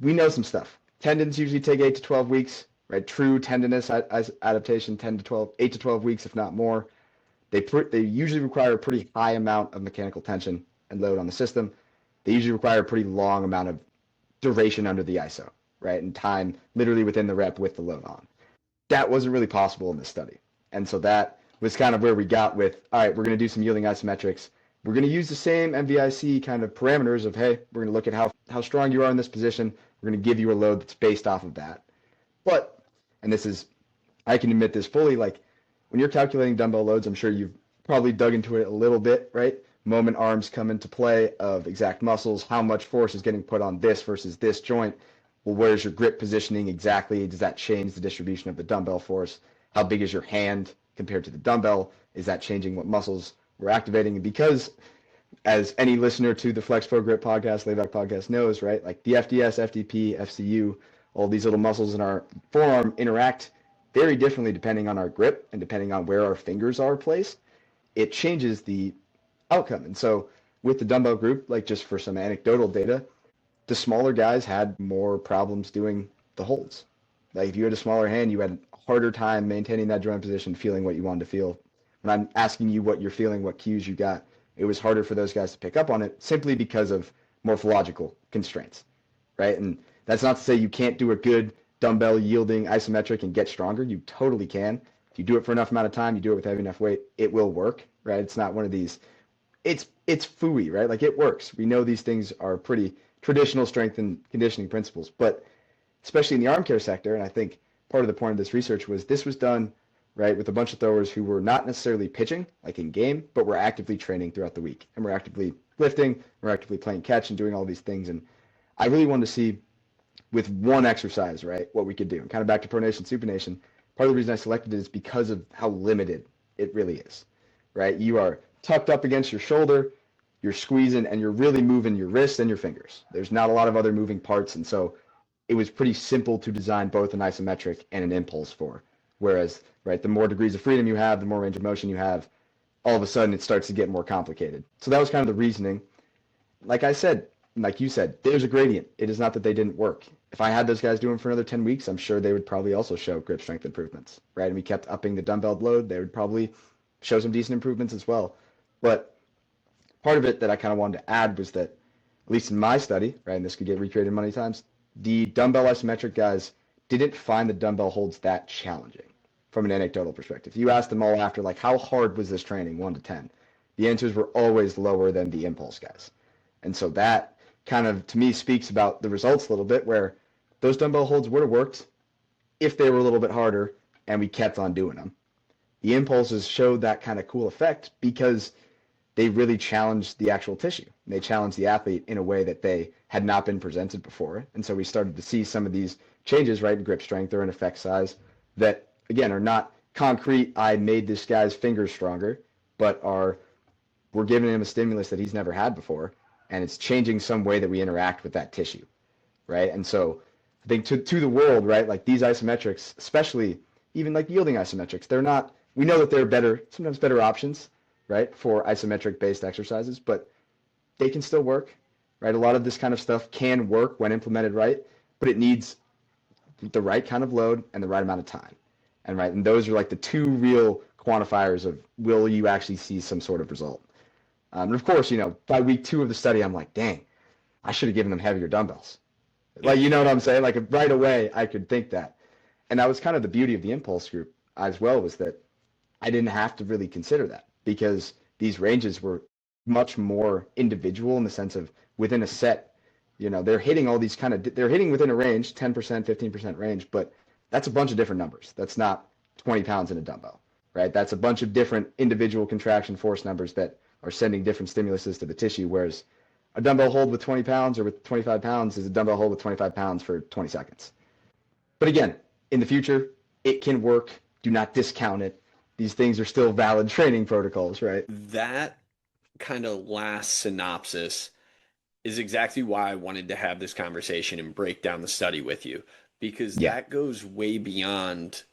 we know some stuff. Tendons usually take 8 to 12 weeks, right? True tendinous adaptation, 8 to 12 weeks, if not more. They usually require a pretty high amount of mechanical tension and load on the system. They usually require a pretty long amount of duration under the ISO, right? And time literally within the rep with the load on. That wasn't really possible in this study. And so that was kind of where we got with, all right, we're going to do some yielding isometrics. We're going to use the same MVIC kind of parameters of, hey, we're going to look at how strong you are in this position. We're going to give you a load that's based off of that. But, and this is, I can admit this fully, like when you're calculating dumbbell loads, I'm sure you've probably dug into it a little bit, right? Moment arms come into play of exact muscles, how much force is getting put on this versus this joint. Well, where's your grip positioning exactly? Does that change the distribution of the dumbbell force? How big is your hand compared to the dumbbell? Is that changing what muscles we're activating? And because, as any listener to the Flex Pro Grip podcast, Layback Podcast knows, right? Like the FDS, FDP, FCU, all these little muscles in our forearm interact very differently depending on our grip and depending on where our fingers are placed. It changes the outcome. And so with the dumbbell group, like just for some anecdotal data, the smaller guys had more problems doing the holds. Like if you had a smaller hand, you had a harder time maintaining that joint position, feeling what you wanted to feel. When I'm asking you what you're feeling, what cues you got, it was harder for those guys to pick up on it simply because of morphological constraints, right? And that's not to say you can't do a good dumbbell yielding isometric and get stronger. You totally can. If you do it for enough amount of time, you do it with heavy enough weight, it will work, right? It's not one of these, it's phooey, right? Like it works. We know these things are pretty traditional strength and conditioning principles, but especially in the arm care sector, and I think part of the point of this research was this was done, right, with a bunch of throwers who were not necessarily pitching, like in game, but were actively training throughout the week. And we're actively lifting, we're actively playing catch and doing all these things. And I really wanted to see with one exercise, right, what we could do. And kind of back to pronation, supination, part of the reason I selected it is because of how limited it really is, right? You are tucked up against your shoulder, you're squeezing, and you're really moving your wrists and your fingers. There's not a lot of other moving parts, and so it was pretty simple to design both an isometric and an impulse for. Whereas, right, the more degrees of freedom you have, the more range of motion you have, all of a sudden it starts to get more complicated. So that was kind of the reasoning. Like I said, like you said, there's a gradient. It is not that they didn't work. If I had those guys doing for another 10 weeks, I'm sure they would probably also show grip strength improvements, right? And we kept upping the dumbbell load, they would probably show some decent improvements as well. But part of it that I kind of wanted to add was that, at least in my study, right, and this could get recreated many times, the dumbbell isometric guys didn't find the dumbbell holds that challenging from an anecdotal perspective. You asked them all after, like, how hard was this training, 1 to 10? The answers were always lower than the impulse guys. And so that kind of, to me, speaks about the results a little bit, where those dumbbell holds would have worked if they were a little bit harder and we kept on doing them. The impulses showed that kind of cool effect because they really challenged the actual tissue. They challenged the athlete in a way that they had not been presented before. And so we started to see some of these changes, right, in grip strength or in effect size that, again, are not concrete, I made this guy's fingers stronger, but we're giving him a stimulus that he's never had before, and it's changing some way that we interact with that tissue, right? And so I think to the world, right, like these isometrics, especially even like yielding isometrics, they're not, we know that they're better, sometimes better options, right, for isometric-based exercises, but they can still work, right? A lot of this kind of stuff can work when implemented right, but it needs the right kind of load and the right amount of time. And those are like the two real quantifiers of will you actually see some sort of result. And of course, by week 2 of the study, I'm like, dang, I should have given them heavier dumbbells. Like, you know what I'm saying? Like right away, I could think that. And that was kind of the beauty of the impulse group as well, was that I didn't have to really consider that because these ranges were much more individual in the sense of within a set, they're hitting all these they're hitting within a range, 10%, 15% range, but that's a bunch of different numbers. That's not 20 pounds in a dumbbell, right? That's a bunch of different individual contraction force numbers that are sending different stimuluses to the tissue, whereas a dumbbell hold with 20 pounds or with 25 pounds is a dumbbell hold with 25 pounds for 20 seconds. But again, in the future, it can work. Do not discount it. These things are still valid training protocols, right? That kind of last synopsis is exactly why I wanted to have this conversation and break down the study with you, because Yeah. that goes way beyond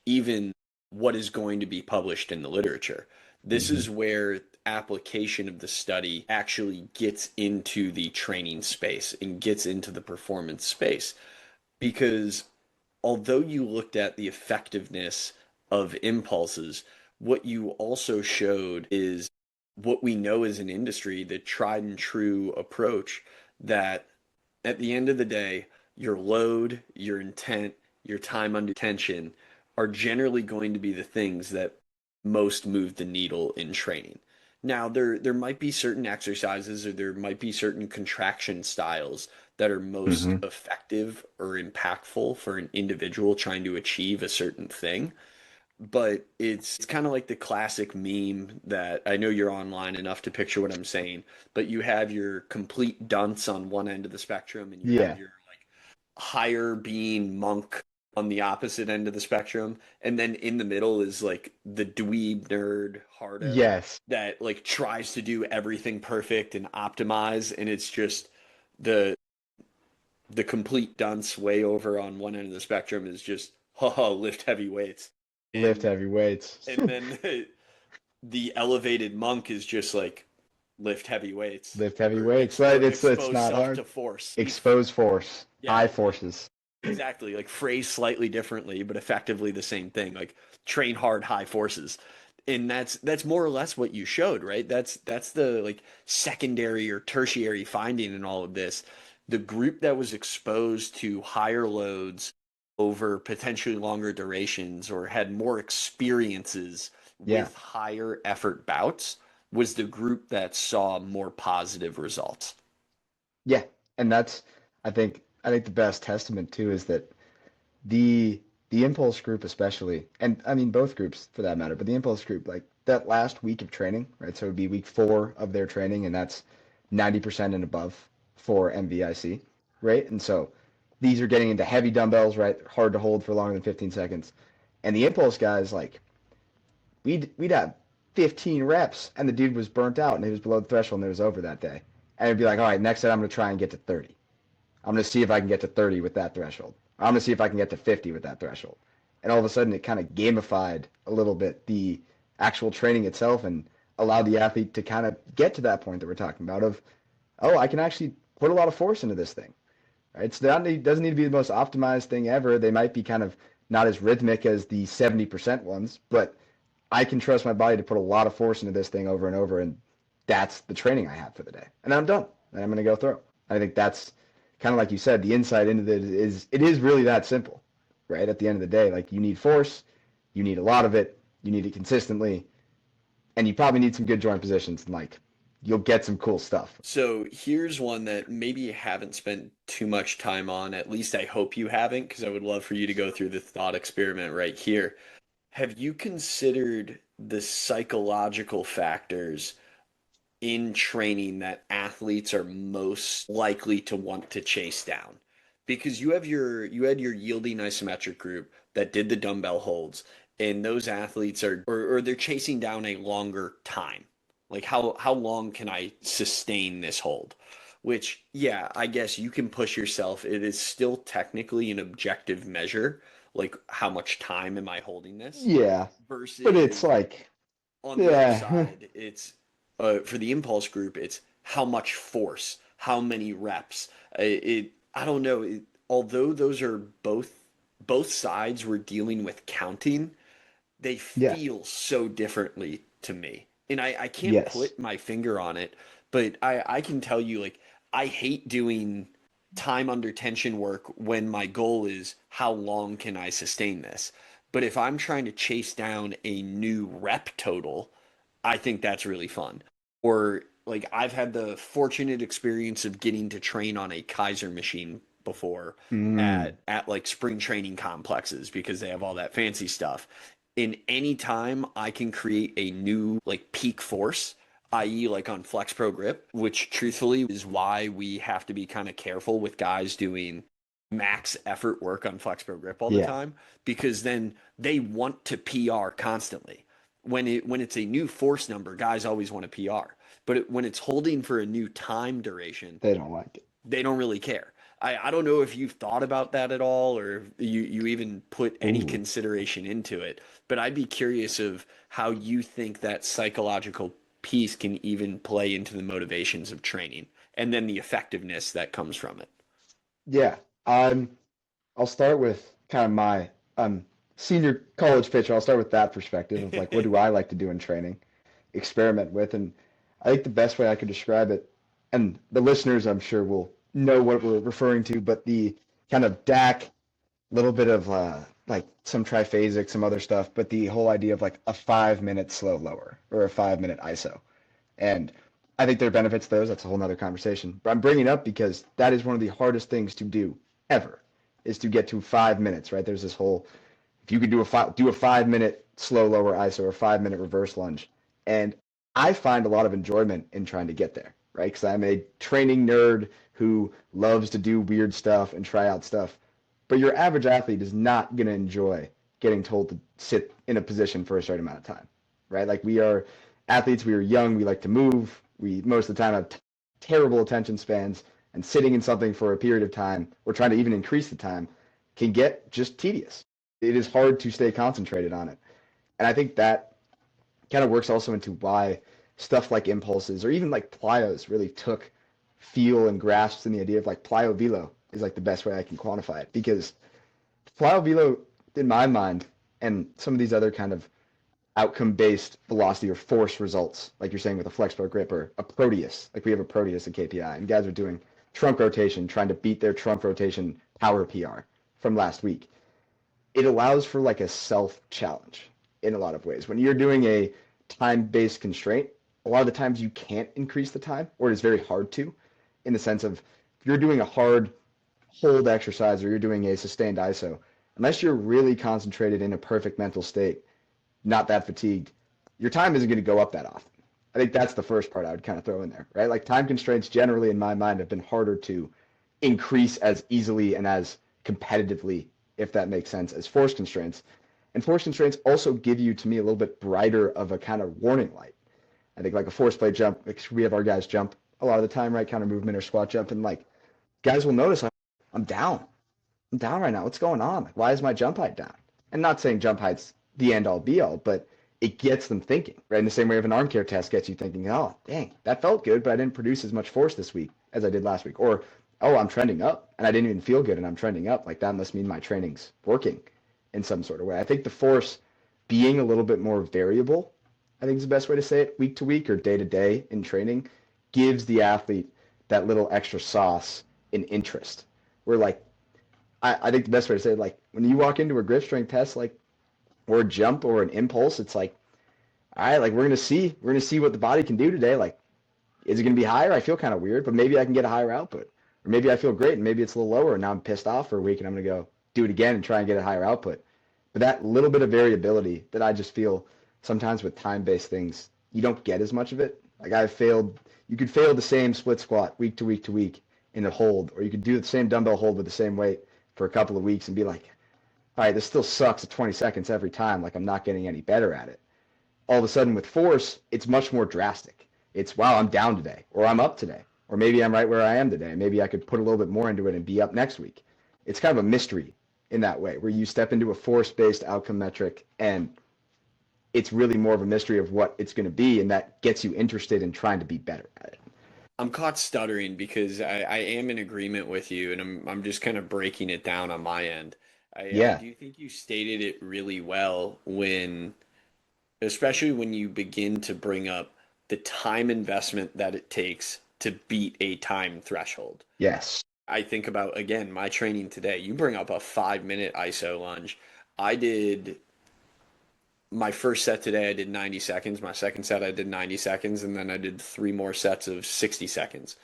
even what is going to be published in the literature. This Mm-hmm. is where application of the study actually gets into the training space and gets into the performance space. Because although you looked at the effectiveness of impulses, what you also showed is what we know as an industry, the tried and true approach that at the end of the day, your load, your intent, your time under tension are generally going to be the things that most move the needle in training. Now, there might be certain exercises or there might be certain contraction styles that are most Mm-hmm. effective or impactful for an individual trying to achieve a certain thing. But it's kind of like the classic meme that I know you're online enough to picture what I'm saying, but you have your complete dunce on one end of the spectrum and you have Yeah. your higher being monk on the opposite end of the spectrum, and then in the middle is like the dweeb nerd hardo Yes. that like tries to do everything perfect and optimize, and it's just the the complete dunce way over on one end of the spectrum is just haha lift heavy weights, Lift and heavy weights. then the elevated monk is just like lift heavy weights Lift heavy or weights. Right? It's expose not self hard. to force. Expose force. High Yeah, like forces. exactly, like phrased slightly differently, but effectively the same thing. Like train hard, high forces, and that's more or less what you showed, right? That's the like secondary or tertiary finding in all of this. The group that was exposed to higher loads over potentially longer durations or had more experiences Yeah. with higher effort bouts was the group that saw more positive results. Yeah. And that's I think the best testament too is that the the impulse group especially, and I mean both groups for that matter, but the impulse group, like that last week of training, right? So it would be week 4 of their training, and that's 90% and above for MVIC, right? And so these are getting into heavy dumbbells, right? Hard to hold for longer than 15 seconds. And the impulse guys, like we'd have 15 reps, and the dude was burnt out, and he was below the threshold, and it was over that day. And it'd be like, all right, next set I'm gonna try and get to 30. I'm going to see if I can get to 30 with that threshold. I'm going to see if I can get to 50 with that threshold. And all of a sudden, it kind of gamified a little bit the actual training itself and allowed the athlete to kind of get to that point that we're talking about of, oh, I can actually put a lot of force into this thing. Right? It doesn't need to be the most optimized thing ever. They might be kind of not as rhythmic as the 70% ones, but I can trust my body to put a lot of force into this thing over and over, and that's the training I have for the day. And then I'm done. And I'm going to go throw. I think that's kind of like you said, the insight into it is really that simple, right? At the end of the day, like you need force, you need a lot of it, you need it consistently, and you probably need some good joint positions, and like you'll get some cool stuff. So here's one that maybe you haven't spent too much time on. At least I hope you haven't, because I would love for you to go through the thought experiment right here. Have you considered the psychological factors in training that athletes are most likely to want to chase down? Because you had your yielding isometric group that did the dumbbell holds, and those athletes are or they're chasing down a longer time. Like how long can I sustain this hold? Which, yeah, I guess you can push yourself. It is still technically an objective measure, like how much time am I holding this? Yeah, but it's Versus like, on the other yeah, side, it's for the impulse group, it's how much force, how many reps. I don't know. Although those are both sides were dealing with counting, they yeah, feel so differently to me. And I can't yes, put my finger on it, but I can tell you like I hate doing time under tension work when my goal is how long can I sustain this. But if I'm trying to chase down a new rep total, I think that's really fun. Or like I've had the fortunate experience of getting to train on a Kaiser machine before Mm, at like spring training complexes because they have all that fancy stuff. In any time I can create a new like peak force, i.e. like on Flex Pro Grip, which truthfully is why we have to be kind of careful with guys doing max effort work on Flex Pro Grip all the yeah, time because then they want to PR constantly. When it's a new force number, guys always want to PR. But when it's holding for a new time duration, they don't like it. they don't really care. I don't know if you've thought about that at all or if you even put any Ooh, consideration into it, but I'd be curious of how you think that psychological piece can even play into the motivations of training and then the effectiveness that comes from it. yeah. Um, I'll start with kind of my senior college pitcher. I'll start with that perspective of like, what do I like to do in training, experiment with, and I think the best way I could describe it, and the listeners I'm sure will know what we're referring to, but the kind of DAC, little bit of like some triphasic, some other stuff, but the whole idea of like a 5 minute slow lower or a 5 minute ISO. And I think there are benefits to those. That's a whole nother conversation. But I'm bringing it up because that is one of the hardest things to do ever, is to get to 5 minutes, right? There's this whole, if you could do a 5 minute slow lower ISO or 5 minute reverse lunge. And I find a lot of enjoyment in trying to get there, right? Because I'm a training nerd who loves to do weird stuff and try out stuff. But your average athlete is not going to enjoy getting told to sit in a position for a certain amount of time, right? Like we are athletes, we are young, we like to move. We most of the time have terrible attention spans, and sitting in something for a period of time or trying to even increase the time can get just tedious. It is hard to stay concentrated on it. And I think that kind of works also into why stuff like impulses or even like plyos really took feel and grasps in the idea of like plyo velo is like the best way I can quantify it because plyo velo in my mind and some of these other kind of outcome-based velocity or force results, like you're saying with a flex bar grip or a Proteus, like we have a Proteus in KPI, and guys are doing trunk rotation, trying to beat their trunk rotation power PR from last week. It allows for like a self-challenge in a lot of ways. When you're doing a time-based constraint, a lot of the times you can't increase the time, or it's very hard to, in the sense of if you're doing a hard hold exercise or you're doing a sustained ISO, unless you're really concentrated in a perfect mental state, not that fatigued, your time isn't going to go up that often. I think that's the first part I would kind of throw in there, right? Like time constraints generally in my mind have been harder to increase as easily and as competitively, if that makes sense, as force constraints. And force constraints also give you, to me, a little bit brighter of a kind of warning light. I think like a force plate jump, like we have our guys jump a lot of the time, right? Counter movement or squat jump, and like guys will notice I'm down. I'm down right now. What's going on? Like, why is my jump height down? And not saying jump height's the end all be all, but it gets them thinking, right? In the same way of an arm care test gets you thinking, oh, dang, that felt good, but I didn't produce as much force this week as I did last week. Or, oh, I'm trending up and I didn't even feel good and I'm trending up. Like that must mean my training's working in some sort of way. I think the force being a little bit more variable, I think is the best way to say it, week to week or day to day in training, gives the athlete that little extra sauce in interest. Where like I think the best way to say it, like when you walk into a grip strength test, like or a jump or an impulse, it's like, all right, like we're gonna see what the body can do today. Like, is it gonna be higher? I feel kind of weird, but maybe I can get a higher output, or maybe I feel great and maybe it's a little lower, and now I'm pissed off for a week and I'm gonna go do it again and try and get a higher output. But that little bit of variability that I just feel sometimes with time-based things, you don't get as much of it. Like I've failed, you could fail the same split squat week to week to week in a hold, or you could do the same dumbbell hold with the same weight for a couple of weeks and be like, all right, this still sucks at 20 seconds every time. Like I'm not getting any better at it. All of a sudden with force, it's much more drastic. It's, wow, I'm down today, or I'm up today, or maybe I'm right where I am today. Maybe I could put a little bit more into it and be up next week. It's kind of a mystery in that way, where you step into a force-based outcome metric and it's really more of a mystery of what it's going to be, and that gets you interested in trying to be better at it. I'm caught stuttering because I am in agreement with you, and I'm just kind of breaking it down on my end. I Yeah, do think you stated it really well when, especially when you begin to bring up the time investment that it takes to beat a time threshold. yes, I think about, again, my training today. You bring up a 5 minute ISO lunge. I did my first set today, I did 90 seconds. My second set, I did 90 seconds. And then I did three more sets of 60 seconds.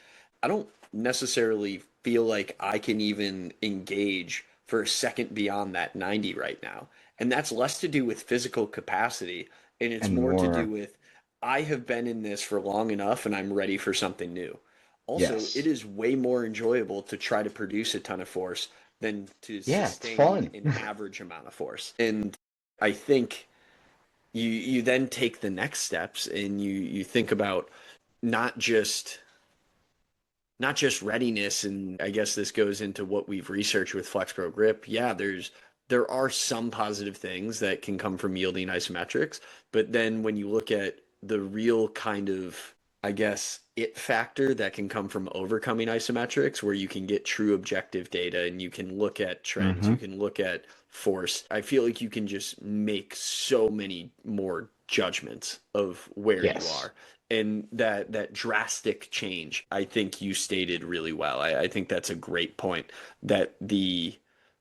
I don't necessarily feel like I can even engage for a second beyond that 90 right now. And that's less to do with physical capacity. And it's And more to do more. with I have been in this for long enough and I'm ready for something new. Also, it Yes. is way more enjoyable to try to produce a ton of force than to Yeah, it's sustain fun. an average amount of force. And I think you then take the next steps and you think about not just not just readiness, and I guess this goes into what we've researched with FlexPro Grip. Yeah, there are some positive things that can come from yielding isometrics, but then when you look at the real kind of, I guess, it factor that can come from overcoming isometrics, where you can get true objective data and you can look at trends, you Hmm. can look at force. I feel like you can just make so many more judgments of where you Yes. are, and that drastic change, I think you stated really well. I think that's a great point, that the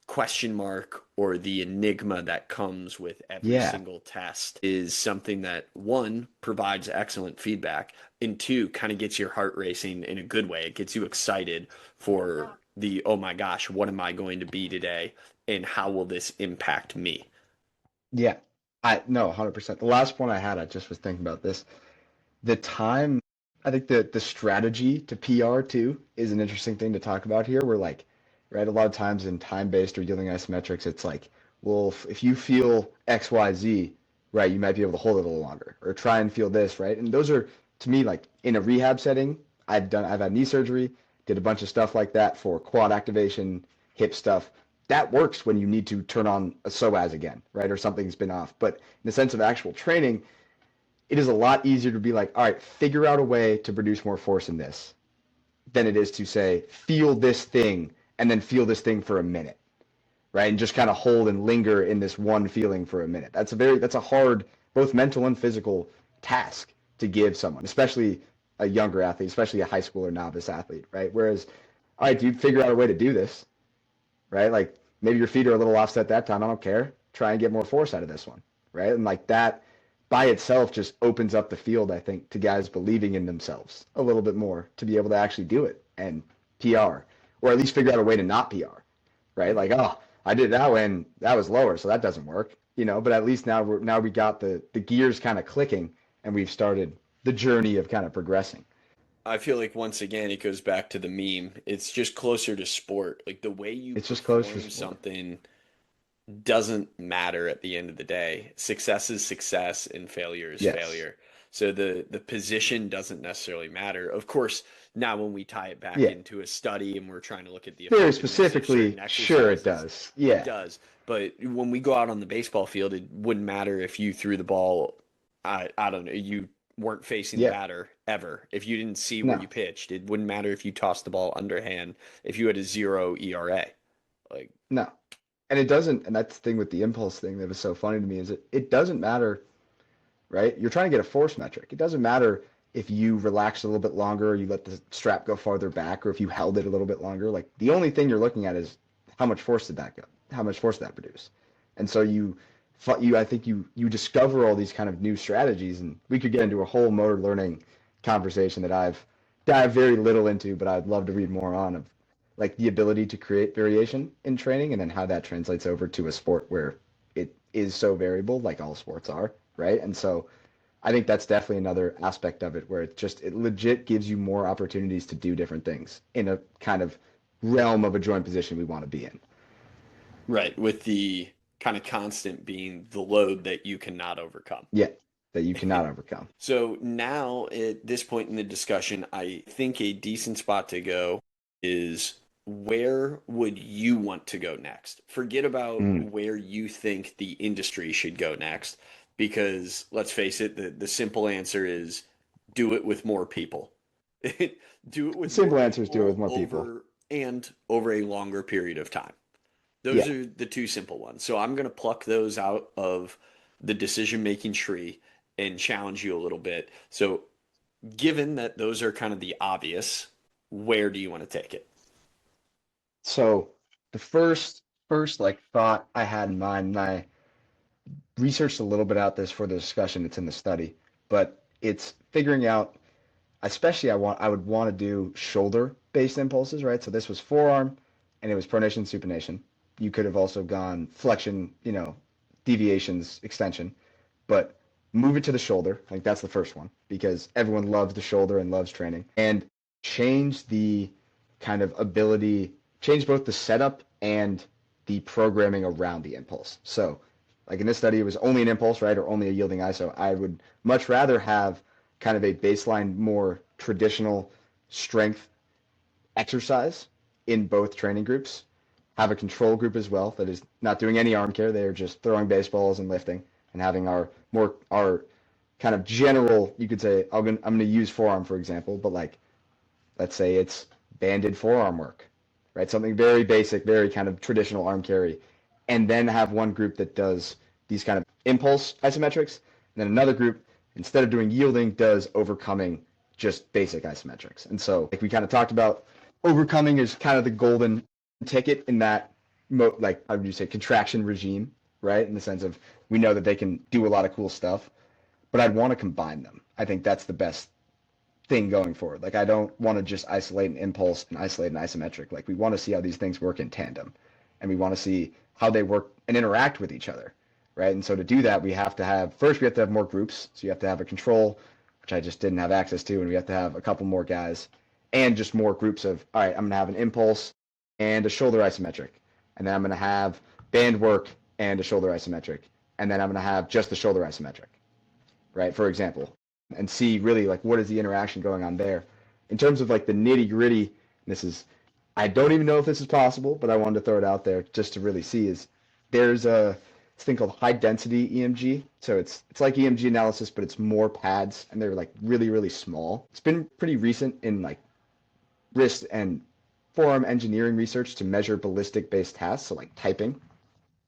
question mark or the enigma that comes with every Yeah. single test is something that, one, provides excellent feedback, and two, kind of gets your heart racing in a good way. It gets you excited for the, oh my gosh, what am I going to be today, and how will this impact me? Yeah. I no, 100%. The last one I had, I just was thinking about this. The time, I think the strategy to PR too is an interesting thing to talk about here. We're like, right, a lot of times in time-based or dealing isometrics, it's like, well, if you feel XYZ, right, you might be able to hold it a little longer, or try and feel this, right? And those are, to me, like in a rehab setting, I've had knee surgery, did a bunch of stuff like that for quad activation, hip stuff. That works when you need to turn on a psoas again, right, or something's been off. But in the sense of actual training, it is a lot easier to be like, all right, figure out a way to produce more force in this than it is to say, feel this thing and then feel this thing for a minute, right? And just kind of hold and linger in this one feeling for a minute. That's a hard, both mental and physical task to give someone, especially a younger athlete, especially a high school or novice athlete, right? Whereas, all right, dude, figure out a way to do this, right? Like maybe your feet are a little offset that time. I don't care. Try and get more force out of this one, right? And like that by itself just opens up the field, I think, to guys believing in themselves a little bit more to be able to actually do it and PR, or at least figure out a way to not PR, right? Like, Mm-hmm. oh, I did it that way and that was lower, so that doesn't work, But at least now we got the gears kind of clicking and we've started the journey of kind of progressing. I feel like once again it goes back to the meme. It's just closer to sport. Like the way you It's just close for perform sport. something doesn't matter at the end of the day. Success is success and failure is Yes. failure. So the position doesn't necessarily matter. Of course, now when we tie it back Yeah. into a study and we're trying to look at the Very effectiveness of certain specifically, sure it exercises, does. it Yeah. does. But when we go out on the baseball field, it wouldn't matter if you threw the ball, I don't know, you weren't facing the Yeah. batter ever. If you didn't see where No. you pitched, it wouldn't matter if you tossed the ball underhand, if you had a 0 ERA. Like, No. And it doesn't, and that's the thing with the impulse thing that was so funny to me is it doesn't matter, right? You're trying to get a force metric. It doesn't matter if you relax a little bit longer or you let the strap go farther back or if you held it a little bit longer. Like the only thing you're looking at is how much force did that go? How much force did that produce? And so I think you discover all these kind of new strategies, and we could get into a whole motor learning conversation that I've dived very little into, but I'd love to read more on of like the ability to create variation in training and then how that translates over to a sport where it is so variable, like all sports are, right? And so I think that's definitely another aspect of it where it legit gives you more opportunities to do different things in a kind of realm of a joint position we want to be in. right, with the kind of constant being the load that you cannot overcome. Yeah, that you cannot overcome. So now at this point in the discussion, I think a decent spot to go is, where would you want to go next? Forget about Mm. where you think the industry should go next, because let's face it, the simple answer is do it with more people. Do it The with more simple answer is do it with people more people. over a longer period of time. Those Yeah. are the two simple ones. So I'm going to pluck those out of the decision making tree and challenge you a little bit. So, given that those are kind of the obvious, where do you want to take it? So the first like thought I had in mind, and I researched a little bit out this for the discussion. It's in the study, but it's figuring out, especially I would want to do shoulder-based impulses, right? So this was forearm, and it was pronation, supination. You could have also gone flexion, deviations, extension, but move it to the shoulder. I think that's the first one because everyone loves the shoulder and loves training. And change the kind of ability, change both the setup and the programming around the impulse. So, like in this study, it was only an impulse, right, or only a yielding iso. I would much rather have kind of a baseline, more traditional strength exercise in both training groups. Have a control group as well that is not doing any arm care. They are just throwing baseballs and lifting, and having our kind of general, you could say, I'm going to use forearm for example, but like let's say it's banded forearm work, right? Something very basic, very kind of traditional arm carry, and then have one group that does these kind of impulse isometrics, and then another group, instead of doing yielding, does overcoming, just basic isometrics. And so, like we kind of talked about, overcoming is kind of the golden ticket in that, like, how would you say, contraction regime, right? In the sense of we know that they can do a lot of cool stuff, but I'd want to combine them. I think that's the best thing going forward. Like, I don't want to just isolate an impulse and isolate an isometric. Like, we want to see how these things work in tandem, and we want to see how they work and interact with each other, right? And so to do that, we have to have more groups. So you have to have a control, which I just didn't have access to, and we have to have a couple more guys, and just more groups of, all right, I'm going to have an impulse and a shoulder isometric, and then I'm going to have band work and a shoulder isometric, and then I'm going to have just the shoulder isometric, right, for example, and see really like what is the interaction going on there. In terms of like the nitty gritty, I don't even know if this is possible, but I wanted to throw it out there just to really see, is there's a thing called high density EMG. So it's like EMG analysis, but it's more pads, and they're like really, really small. It's been pretty recent in like wrist and forearm engineering research to measure ballistic based tasks, so like typing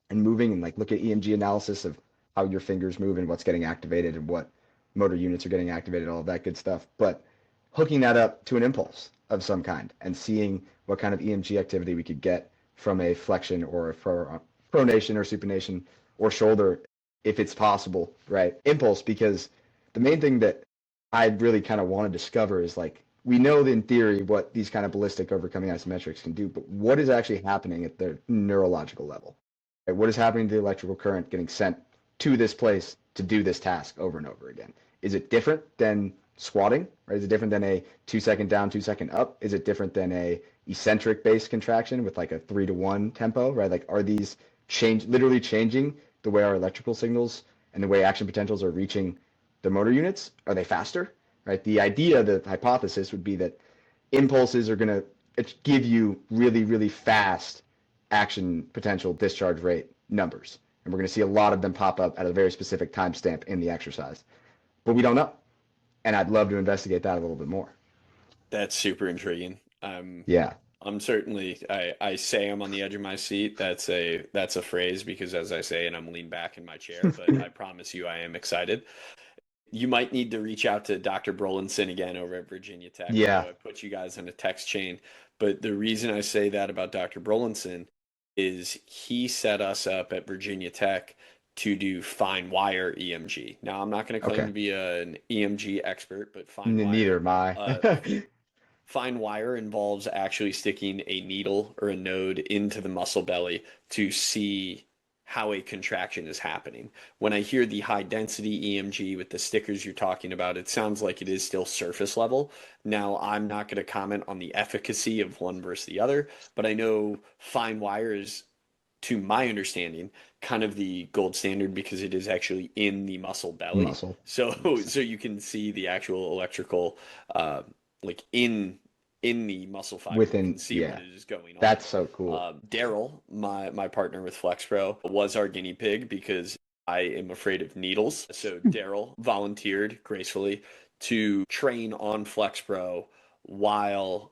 and moving, and like look at EMG analysis of how your fingers move and what's getting activated and what motor units are getting activated, all of that good stuff. But hooking that up to an impulse of some kind and seeing what kind of EMG activity we could get from a flexion or a pronation or supination or shoulder, if it's possible, right? Impulse, because the main thing that I really kind of want to discover is, like, we know in theory what these kind of ballistic overcoming isometrics can do, but what is actually happening at the neurological level? Right? What is happening to the electrical current getting sent to this place to do this task over and over again? Is it different than squatting, right? Is it different than a 2 second down, 2 second up? Is it different than a eccentric based contraction with like a 3-to-1 tempo, right? Like, are these literally changing the way our electrical signals and the way action potentials are reaching the motor units? Are they faster, right? The idea, the hypothesis would be that impulses are going to give you really, really fast action potential discharge rate numbers. And we're going to see a lot of them pop up at a very specific timestamp in the exercise. But we don't know. And I'd love to investigate that a little bit more. That's super intriguing. Yeah. I'm certainly, I say I'm on the edge of my seat. That's a phrase because, as I say, and I'm leaned back in my chair, but I promise you I am excited. You might need to reach out to Dr. Brolinson again over at Virginia Tech. Yeah. I put you guys in a text chain. But the reason I say that about Dr. Brolinson is he set us up at Virginia Tech to do fine wire EMG. Now, I'm not going to claim to be an EMG expert, but fine wire. Neither am I. Fine wire involves actually sticking a needle or a node into the muscle belly to see how a contraction is happening. When I hear the high density EMG with the stickers you're talking about, it sounds like it is still surface level. Now, I'm not going to comment on the efficacy of one versus the other, but I know fine wire is, to my understanding, kind of the gold standard because it is actually in the muscle belly. So you can see the actual electrical, like in the muscle fiber, you can see what is going on. That's so cool. Daryl, my partner with FlexPro, was our guinea pig because I am afraid of needles. So Daryl volunteered gracefully to train on FlexPro while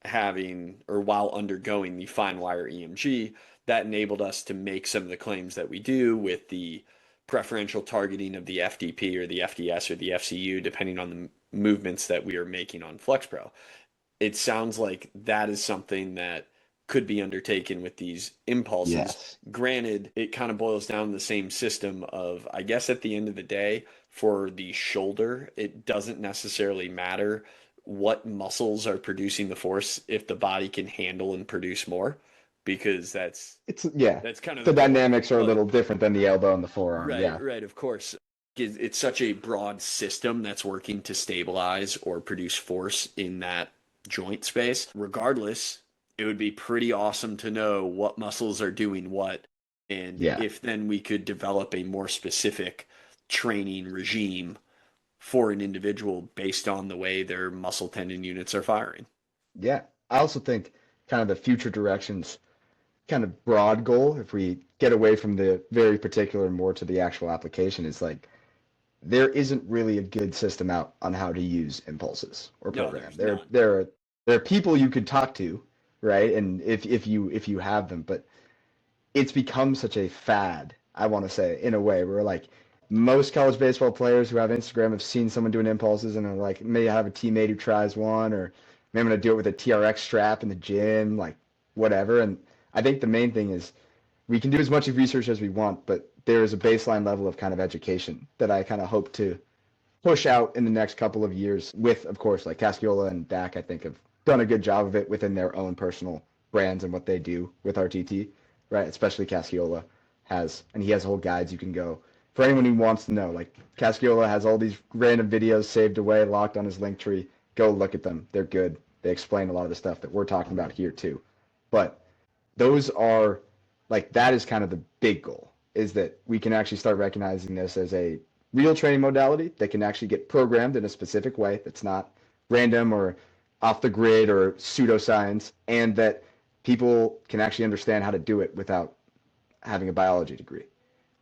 undergoing the fine wire EMG. That enabled us to make some of the claims that we do with the preferential targeting of the FDP or the FDS or the FCU, depending on the movements that we are making on FlexPro. It sounds like that is something that could be undertaken with these impulses. Yes. Granted, it kind of boils down to the same system of, I guess at the end of the day, for the shoulder, it doesn't necessarily matter what muscles are producing the force if the body can handle and produce more, because It's yeah. that's kind of The the goal. dynamics are a But little different than the elbow and the forearm. right, Yeah. right, of course. It's such a broad system that's working to stabilize or produce force in that joint space. Regardless, it would be pretty awesome to know what muscles are doing what, and Yeah. if then we could develop a more specific training regime for an individual based on the way their muscle tendon units are firing. Yeah. I also think kind of the future directions, kind of broad goal, if we get away from the very particular and more to the actual application, is like there isn't really a good system out on how to use impulses or No, program. there's There none. there are people you could talk to, right? And if you have them, but it's become such a fad, I want to say, in a way, where like most college baseball players who have Instagram have seen someone doing impulses and are like, maybe I have a teammate who tries one, or maybe I'm gonna do it with a TRX strap in the gym, like whatever. And I think the main thing is we can do as much research as we want, but there is a baseline level of kind of education that I kind of hope to push out in the next couple of years with, of course, like Casciola and Dak, I think have done a good job of it within their own personal brands and what they do with RTT, right? Especially Casciola has, and he has whole guides you can go for anyone who wants to know. Like Casciola has all these random videos saved away, locked on his link tree. Go look at them. They're good. They explain a lot of the stuff that we're talking about here too. But those are like that is kind of the big goal is that we can actually start recognizing this as a real training modality that can actually get programmed in a specific way that's not random or off the grid or pseudoscience, and that people can actually understand how to do it without having a biology degree,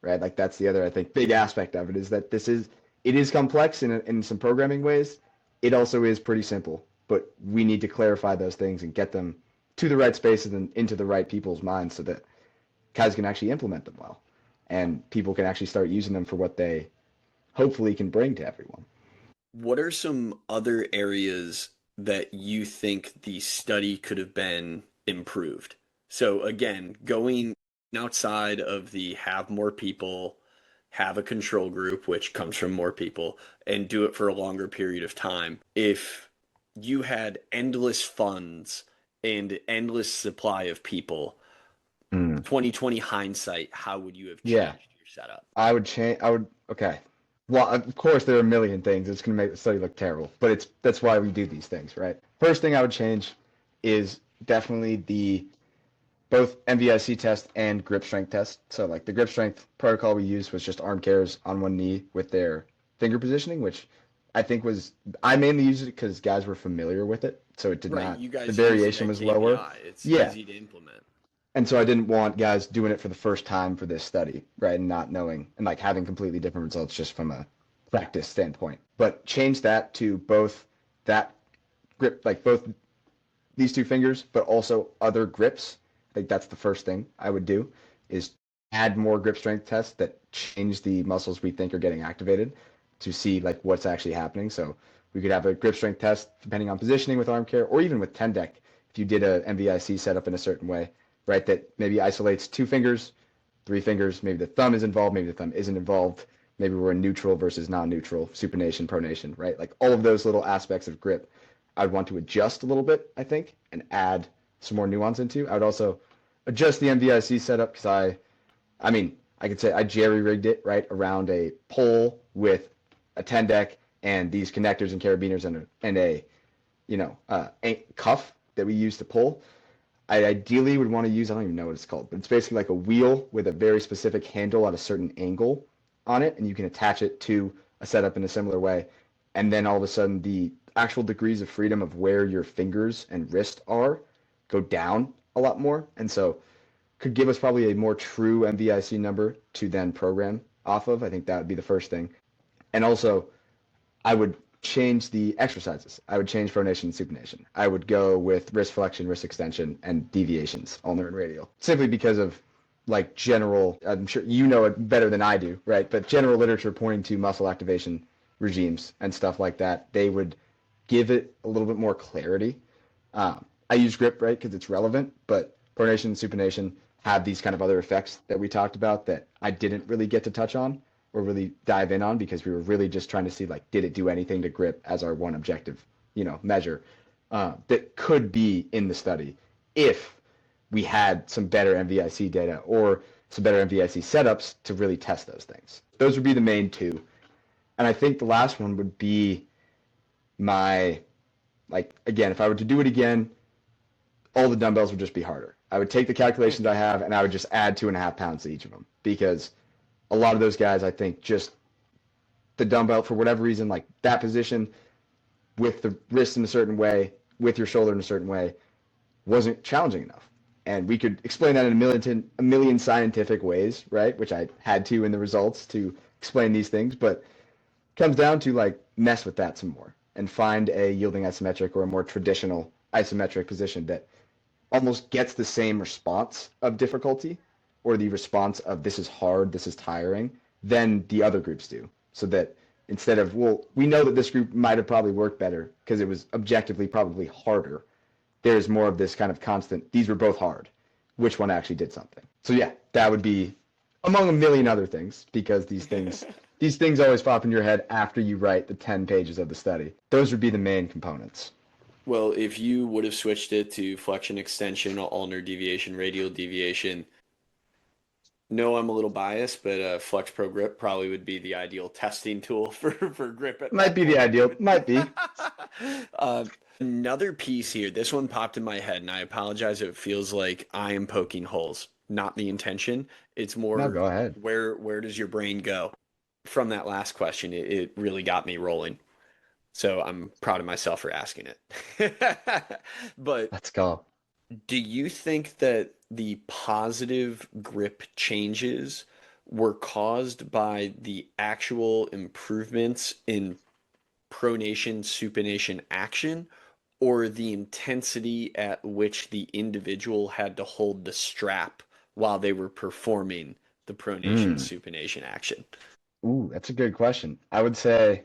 right? Like that's the other, I think, big aspect of it is that it is complex in some programming ways. It also is pretty simple, but we need to clarify those things and get them to the right spaces and into the right people's minds so that guys can actually implement them well and people can actually start using them for what they hopefully can bring to everyone. What are some other areas that you think the study could have been improved? So again, going outside of the have more people, have a control group, which comes from more people, and do it for a longer period of time. If you had endless funds and endless supply of people, Mm. 2020 hindsight, how would you have Yeah, changed your setup? I would change. I would. Okay. Well, of course, there are a million things. It's going to make the study look terrible, but that's why we do these things, right? First thing I would change is definitely the both MVIC test and grip strength test. So like the grip strength protocol we used was just arm cares on one knee with their finger positioning, which I think was I mainly used it because guys were familiar with it, so it did Right, not you the guys use it variation at was lower. KPI. It's Yeah, easy to implement. and so I didn't want guys doing it for the first time for this study, right? And not knowing and like having completely different results just from a practice standpoint. But change that to both that grip, like both these two fingers, but also other grips. I think that's the first thing I would do is add more grip strength tests that change the muscles we think are getting activated to see like what's actually happening. So we could have a grip strength test depending on positioning with arm care or even with 10 deck if you did a MVIC setup in a certain way, right? That maybe isolates two fingers, three fingers, maybe the thumb is involved, maybe the thumb isn't involved. Maybe we're in neutral versus non-neutral, supination, pronation, right? Like all of those little aspects of grip I'd want to adjust a little bit, I think, and add some more nuance into. I would also adjust the MVIC setup because I mean, I could say I jerry rigged it right around a pole with a 10 deck and these connectors and carabiners and a a cuff that we use to pull. I ideally would want to use, I don't even know what it's called, but it's basically like a wheel with a very specific handle at a certain angle on it, and you can attach it to a setup in a similar way. And then all of a sudden, the actual degrees of freedom of where your fingers and wrist are go down a lot more. And so could give us probably a more true MVIC number to then program off of. I think that would be the first thing. And also, I would change the exercises. I would change pronation and supination. I would go with wrist flexion, wrist extension, and deviations, ulnar and radial, simply because of like general, I'm sure you know it better than I do, right? But general literature pointing to muscle activation regimes and stuff like that, they would give it a little bit more clarity. I I use grip, right, because it's relevant, but pronation and supination have these kind of other effects that we talked about that I didn't really get to touch on or really dive in on because we were really just trying to see, like, did it do anything to grip as our one objective, measure that could be in the study if we had some better MVIC data or some better MVIC setups to really test those things. Those would be the main two. And I think the last one would be again, if I were to do it again, all the dumbbells would just be harder. I would take the calculations I have and I would just add 2.5 pounds to each of them because a lot of those guys, I think, just the dumbbell, for whatever reason, like that position with the wrist in a certain way, with your shoulder in a certain way, wasn't challenging enough. And we could explain that in a million scientific ways, right? Which I had to in the results to explain these things, but it comes down to like mess with that some more and find a yielding isometric or a more traditional isometric position that almost gets the same response of difficulty or the response of this is hard, this is tiring, than the other groups do. So that instead of, well, we know that this group might have probably worked better because it was objectively probably harder, there's more of this kind of constant, these were both hard. Which one actually did something? So yeah, that would be among a million other things because these things always pop in your head after you write the 10 pages of the study. Those would be the main components. Well, if you would have switched it to flexion extension, ulnar deviation, radial deviation, no, I'm a little biased, but Flex Pro Grip probably would be the ideal testing tool for grip at Might that be the point. ideal. Might be. Another piece here, this one popped in my head, and I apologize if it feels like I am poking holes. Not the intention. It's No, more go ahead. where does your brain go? From that last question, it really got me rolling. So I'm proud of myself for asking it. But Let's go. do you think that the positive grip changes were caused by the actual improvements in pronation, supination action, or the intensity at which the individual had to hold the strap while they were performing the pronation, Mm. supination action? Ooh, that's a good question. I would say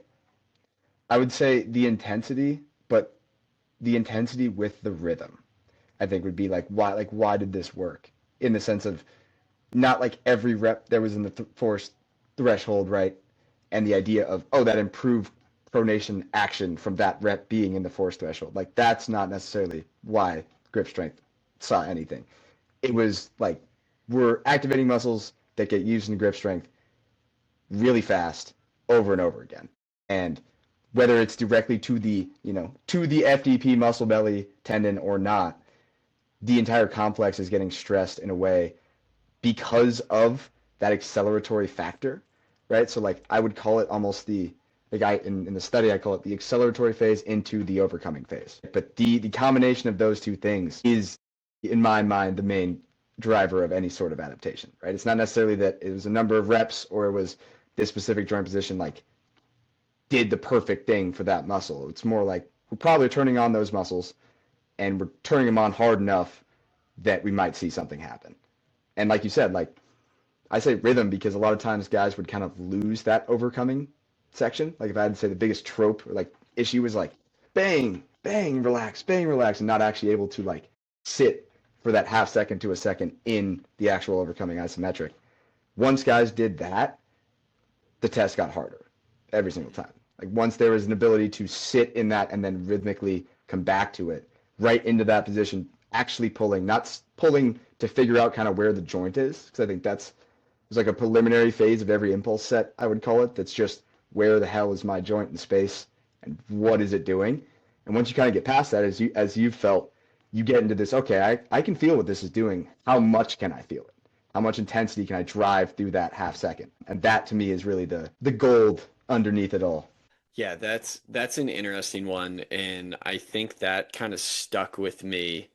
the intensity, but the intensity with the rhythm, I think would be like why did this work? In the sense of not like every rep there was in the force threshold, right? And the idea of, oh, that improved pronation action from that rep being in the force threshold. Like that's not necessarily why grip strength saw anything. It was like we're activating muscles that get used in grip strength really fast over and over again. And whether it's directly to the FDP muscle belly tendon or not, the entire complex is getting stressed in a way because of that acceleratory factor, right? So like I would call it almost in the study I call it the acceleratory phase into the overcoming phase. But the combination of those two things is in my mind the main driver of any sort of adaptation, right? It's not necessarily that it was a number of reps or it was this specific joint position like did the perfect thing for that muscle. It's more like we're probably turning on those muscles and we're turning them on hard enough that we might see something happen. And like you said, like I say rhythm because a lot of times guys would kind of lose that overcoming section. Like if I had to say the biggest trope or like issue was like bang, bang, bang, relax, and not actually able to like sit for that half second to a second in the actual overcoming isometric. Once guys did that, the test got harder every single time. Like once there was an ability to sit in that and then rhythmically come back to it, right into that position, actually pulling, not pulling to figure out kind of where the joint is, because I think there's like a preliminary phase of every impulse set, I would call it, that's just where the hell is my joint in space and what is it doing? And once you kind of get past that, as you've felt, you get into this, okay, I can feel what this is doing. How much can I feel it? How much intensity can I drive through that half second? And that to me is really the gold underneath it all. Yeah, that's an interesting one, and I think that kind of stuck with me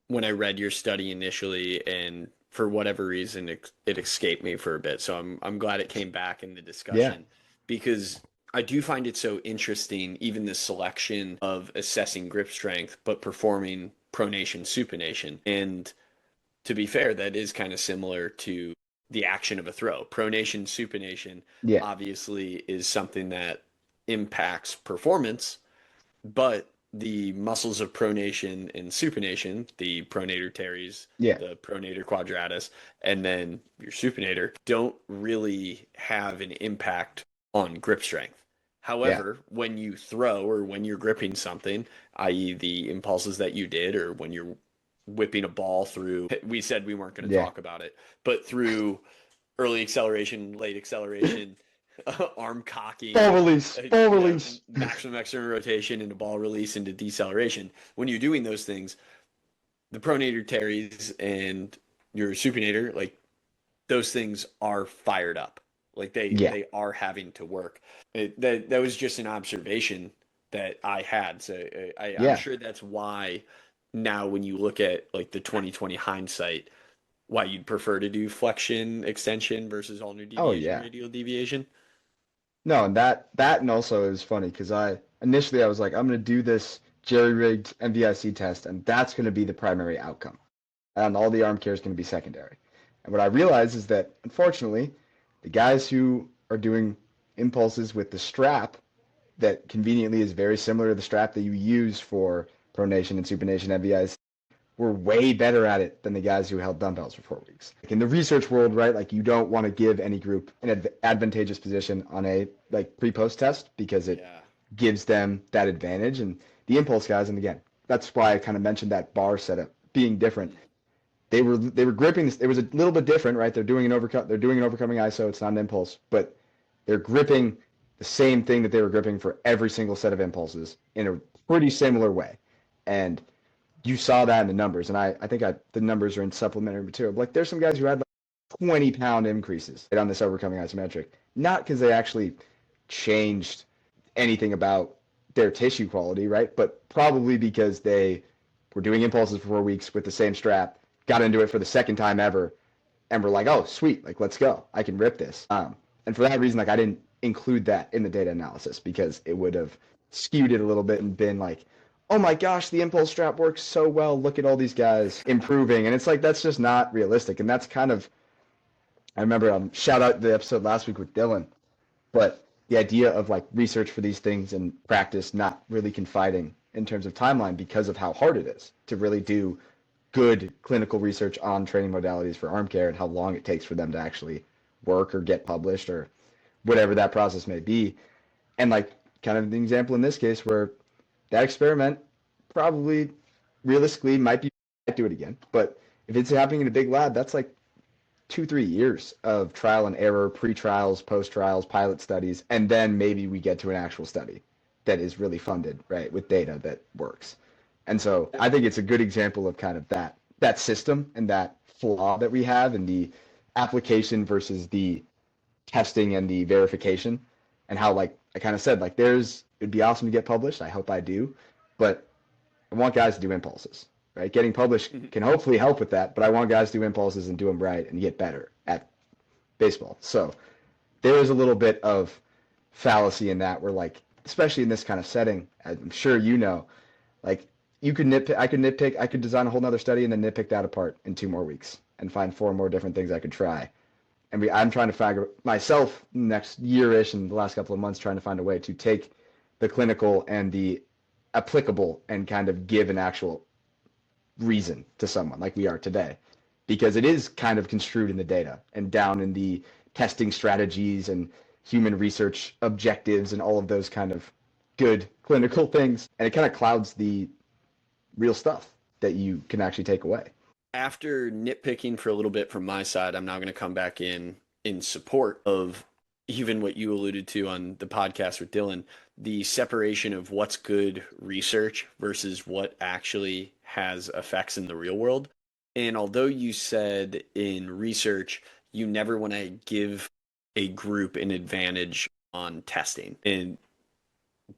when I read your study initially, and for whatever reason, it escaped me for a bit. So I'm glad it came back in the Yeah. discussion because I do find it so interesting, even the selection of assessing grip strength, but performing pronation, supination. And to be fair, that is kind of similar to the action of a throw. Pronation, supination Yeah. obviously is something that impacts performance, but the muscles of pronation and supination, the pronator teres, Yeah, the pronator quadratus, and then your supinator don't really have an impact on grip strength. yeah, However, when you throw or when you're gripping something, i.e., the impulses that you did, or when you're whipping a ball through, we said we weren't going to yeah. talk about it, but through early acceleration, late acceleration, arm cocking, Ball release, ball release. maximum external rotation into ball release into deceleration. When you're doing those things, the pronator teres and your supinator, like those things are fired up. Like Yeah, they are having to work. That was just an observation that I had. So I'm yeah. sure that's why now when you look at like the 2020 hindsight, why you'd prefer to do flexion extension versus all new Oh deviation, yeah. radial deviation. No, and that and also is funny because I was like, I'm gonna do this jerry-rigged MVIC test, and that's gonna be the primary outcome, and all the arm care is gonna be secondary. And what I realized is that unfortunately, the guys who are doing impulses with the strap that conveniently is very similar to the strap that you use for pronation and supination MVIC were way better at it than the guys who held dumbbells for 4 weeks. Like in the research world, right? Like you don't want to give any group an advantageous position on a like pre-post test because it Yeah. gives them that advantage. And the impulse guys, and again, that's why I kind of mentioned that bar setup being different. They were gripping this. It was a little bit different, right? They're doing an overcoming ISO. It's not an impulse, but they're gripping the same thing that they were gripping for every single set of impulses in a pretty similar way. And you saw that in the numbers, and I think the numbers are in supplementary material. Like there's some guys who had like 20-pound increases on this overcoming isometric, not because they actually changed anything about their tissue quality, right? But probably because they were doing impulses for 4 weeks with the same strap, got into it for the second time ever, and were like, oh, sweet, like let's go, I can rip this. And for that reason, like I didn't include that in the data analysis because it would have skewed it a little bit and been like, oh my gosh, the impulse strap works so well. Look at all these guys improving. And it's like, that's just not realistic. And that's kind of, I remember, shout out the episode last week with Dylan, but the idea of like research for these things and practice not really confiding in terms of timeline because of how hard it is to really do good clinical research on training modalities for arm care and how long it takes for them to actually work or get published or whatever that process may be. And like kind of the example in this case where that experiment probably realistically might do it again. But if it's happening in a big lab, that's like 2, 3 years of trial and error, pre-trials, post-trials, pilot studies, and then maybe we get to an actual study that is really funded, right, with data that works. And so I think it's a good example of kind of that system and that flaw that we have in the application versus the testing and the verification, and how like I kind of said, like it'd be awesome to get published. I hope I do, but I want guys to do impulses, right? Getting published can hopefully help with that, but I want guys to do impulses and do them right and get better at baseball. So there is a little bit of fallacy in that where like, especially in this kind of setting, I'm sure you know, like you could nitpick, I could design a whole nother study and then nitpick that apart in 2 more weeks and find 4 more different things I could try. And I'm trying to figure myself next year-ish and the last couple of months trying to find a way to take the clinical and the applicable and kind of give an actual reason to someone like we are today, because it is kind of construed in the data and down in the testing strategies and human research objectives and all of those kind of good clinical things, and it kind of clouds the real stuff that you can actually take away. After nitpicking for a little bit from my side, I'm now going to come back in support of even what you alluded to on the podcast with Dylan, the separation of what's good research versus what actually has effects in the real world. And although you said in research, you never want to give a group an advantage on testing and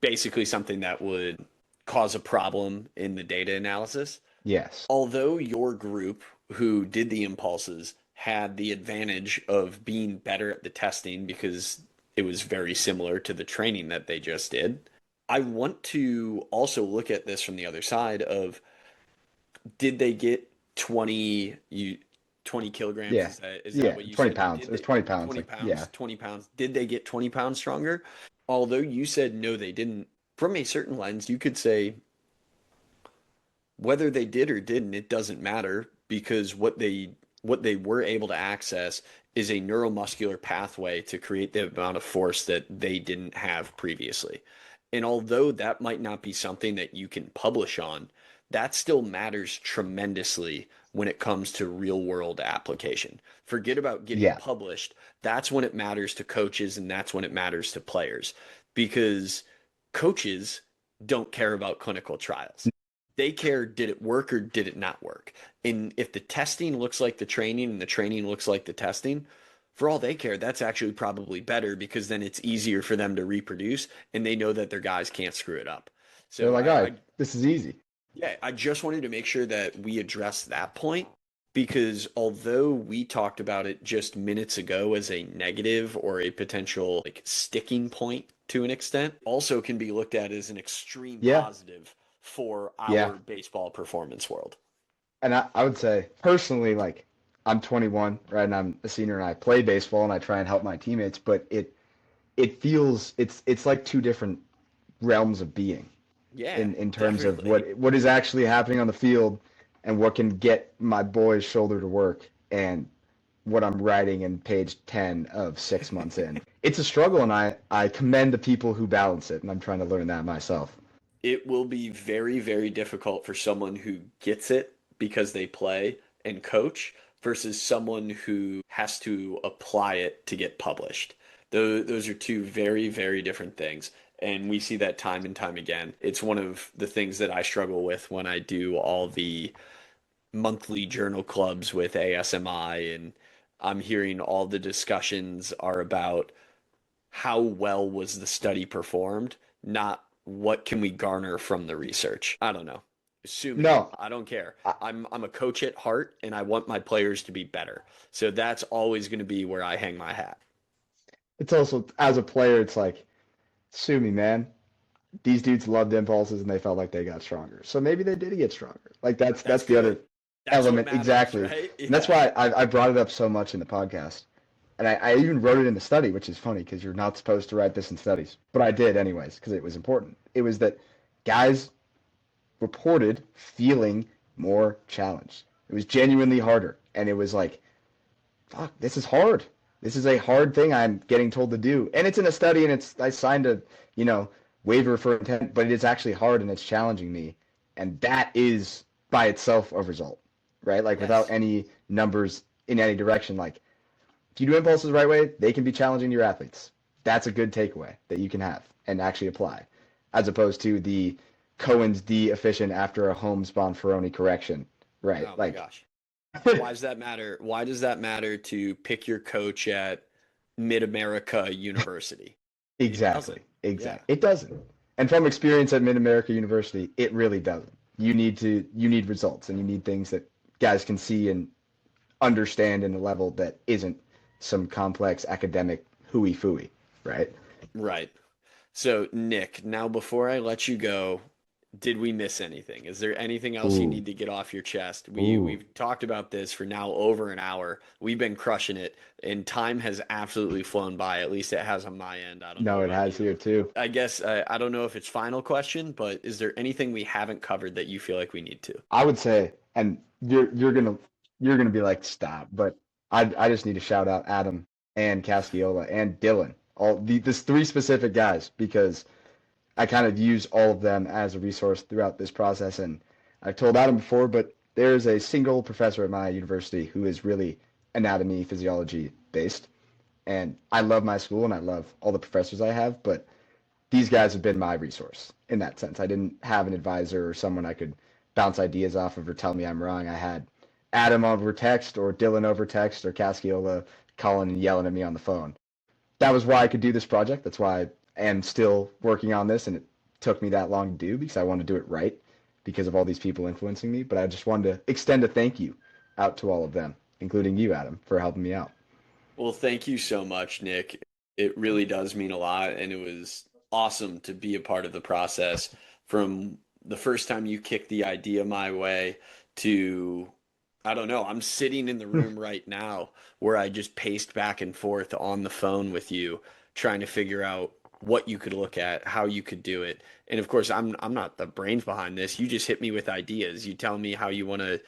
basically something that would cause a problem in the data analysis. Yes. Although your group who did the impulses had the advantage of being better at the testing because it was very similar to the training that they just did, I want to also look at this from the other side of, did they get 20 kilograms? Yeah. Is that Yeah. what you 20 said? pounds. It was 20 pounds. 20 Like, yeah. pounds, 20 pounds. Did they get 20 pounds stronger? Although you said no, they didn't. From a certain lens, you could say Whether they did or didn't, it doesn't matter because what they were able to access is a neuromuscular pathway to create the amount of force that they didn't have previously. And although that might not be something that you can publish on, that still matters tremendously when it comes to real world application. Forget about getting Yeah. published. That's when it matters to coaches and that's when it matters to players because coaches don't care about clinical trials. They care, did it work or did it not work? And if the testing looks like the training and the training looks like the testing, for all they care, that's actually probably better because then it's easier for them to reproduce and they know that their guys can't screw it up. They're So like, all right, this is easy. yeah, I just wanted to make sure that we address that point because although we talked about it just minutes ago as a negative or a potential like sticking point to an extent, also can be looked at as an extreme Yeah. positive for Yeah. our baseball performance world. And I would say personally, like I'm 21, right? And I'm a senior and I play baseball and I try and help my teammates, but it feels it's like two different realms of being Yeah, in terms of definitely. what is actually happening on the field and what can get my boy's shoulder to work and what I'm writing in page 10 of 6 months in. It's a struggle and I commend the people who balance it and I'm trying to learn that myself. It will be very, very difficult for someone who gets it because they play and coach versus someone who has to apply it to get published. Those are two very, very different things. And we see that time and time again. It's one of the things that I struggle with when I do all the monthly journal clubs with ASMI, and I'm hearing all the discussions are about how well was the study performed, not what can we garner from the research. I don't know. Sue me. No, I don't care. I, I'm a coach at heart and I want my players to be better. So that's always going to be where I hang my hat. it's also as a player, it's like sue me, man. These dudes loved impulses and they felt like they got stronger. So maybe they did get stronger. Like That's that's the other good. That's what element matters, exactly. right? And that's Yeah. why I brought it up so much in the podcast. And I even wrote it in the study, which is funny because you're not supposed to write this in studies. But I did anyways because it was important. It was that guys reported feeling more challenged. It was genuinely harder. And it was like, fuck, this is hard. This is a hard thing I'm getting told to do. And it's in a study and it's I signed a, you know, waiver for intent, but it is actually hard and it's challenging me. And that is by itself a result, right? Like without Yes. any numbers in any direction, like if you do impulses the right way, they can be challenging to your athletes. That's a good takeaway that you can have and actually apply, as opposed to the Cohen's D efficient after a Holmes Bonferroni correction, right? Oh my Like, gosh. Why does that matter? Why does that matter to pick your coach at Mid America University? It exactly, doesn't. Yeah. exactly. It doesn't. And from experience at Mid America University, it really doesn't. You need results and you need things that guys can see and understand in a level that isn't some complex academic hooey fooey, right? Right. So, Nick, now before I let you go, did we miss anything? Is there anything else you Ooh, need to get off your chest? ooh. We've talked about this for now over an hour. We've been crushing it, and time has absolutely flown by. At least it has on my end. I don't know No, it about has you. here too. I guess I don't know if it's final question, but is there anything we haven't covered that you feel like we need to? I would say, and you're gonna be like, stop, but I just need to shout out Adam and Casciola and Dylan, this three specific guys because I kind of use all of them as a resource throughout this process. And I've told Adam before, but there's a single professor at my university who is really anatomy, physiology based. And I love my school and I love all the professors I have, but these guys have been my resource in that sense. I didn't have an advisor or someone I could bounce ideas off of or tell me I'm wrong. I had Adam over text or Dylan over text or Casciola calling and yelling at me on the phone. That was why I could do this project. That's why I am still working on this, and it took me that long to do because I wanted to do it right because of all these people influencing me. But I just wanted to extend a thank you out to all of them, including you, Adam, for helping me out. Well, thank you so much, Nick. It really does mean a lot, and it was awesome to be a part of the process from the first time you kicked the idea my way to, I don't know, I'm sitting in the room right now where I just paced back and forth on the phone with you, trying to figure out what you could look at, how you could do it. And of course, I'm not the brains behind this. You just hit me with ideas. You tell me how you want to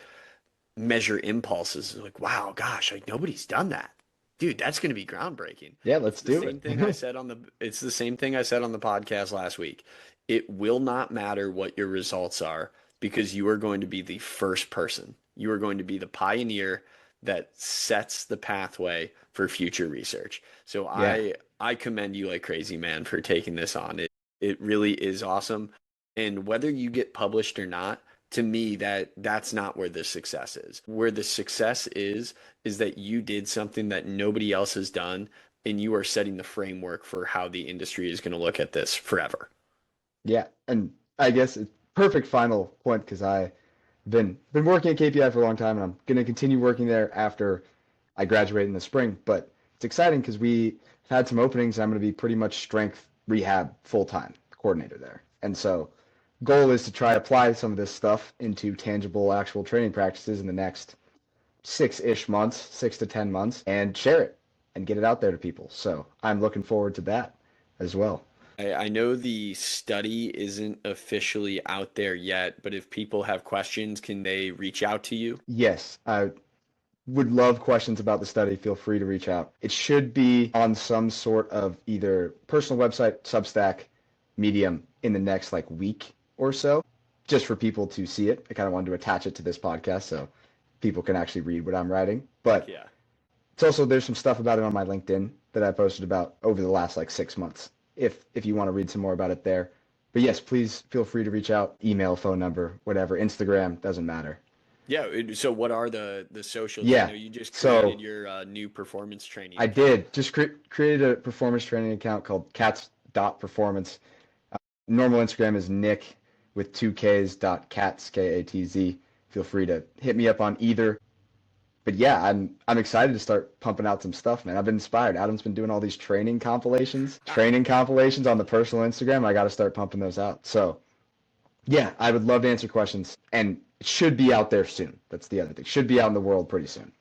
measure impulses. Like, wow, gosh, like nobody's done that. Dude, that's going to be groundbreaking. Yeah, It's let's the do same thing I it. said on the it's the same thing I said on the podcast last week. It will not matter what your results are because you are going to be the first person. You are going to be the pioneer that sets the pathway for future research. So Yeah. I commend you like crazy, man, for taking this on. It really is awesome. And whether you get published or not, to me that's not where the success is. Where the success is that you did something that nobody else has done and you are setting the framework for how the industry is going to look at this forever. Yeah. And I guess it's perfect final point because I been working at KPI for a long time, and I'm going to continue working there after I graduate in the spring. But it's exciting because we had some openings. I'm going to be pretty much strength rehab full time coordinator there, and so goal is to try to apply some of this stuff into tangible, actual training practices in the next 6-ish months, 6 to 10 months, and share it and get it out there to people. So I'm looking forward to that as well. I know the study isn't officially out there yet, but if people have questions, can they reach out to you? Yes, I would love questions about the study. Feel free to reach out. It should be on some sort of either personal website, Substack, Medium in the next like week or so, just for people to see it. I kind of wanted to attach it to this podcast so people can actually read what I'm writing. Heck But yeah. it's also there's some stuff about it on my LinkedIn that I posted about over the last like 6 months. If you want to read some more about it there. But yes, please feel free to reach out, email, phone number, whatever, Instagram, doesn't matter. Yeah. So what are the socials? I know Yeah. you just created So your new performance training I account. did just created a performance training account called Katz.performance. Normal Instagram is Nick with two K's dot Katz, Katz. Feel free to hit me up on either. But yeah, I'm excited to start pumping out some stuff, man. I've been inspired. Adam's been doing all these training compilations on the personal Instagram. I got to start pumping those out. So yeah, I would love to answer questions, and it should be out there soon. That's the other thing. Should be out in the world pretty soon.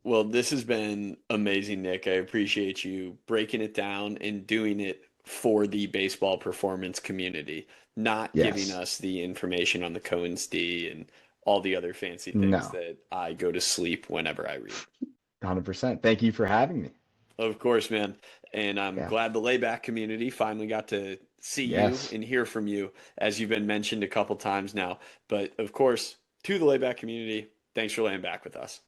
Well, this has been amazing, Nick. I appreciate you breaking it down and doing it for the baseball performance community, not giving Yes. us the information on the Cohen's D and all the other fancy things No. that I go to sleep whenever I read. 100%. Thank you for having me. Of course, man. And I'm Yeah. glad the layback community finally got to see you Yes. and hear from you, as you've been mentioned a couple times now. But of course, to the layback community, thanks for laying back with us.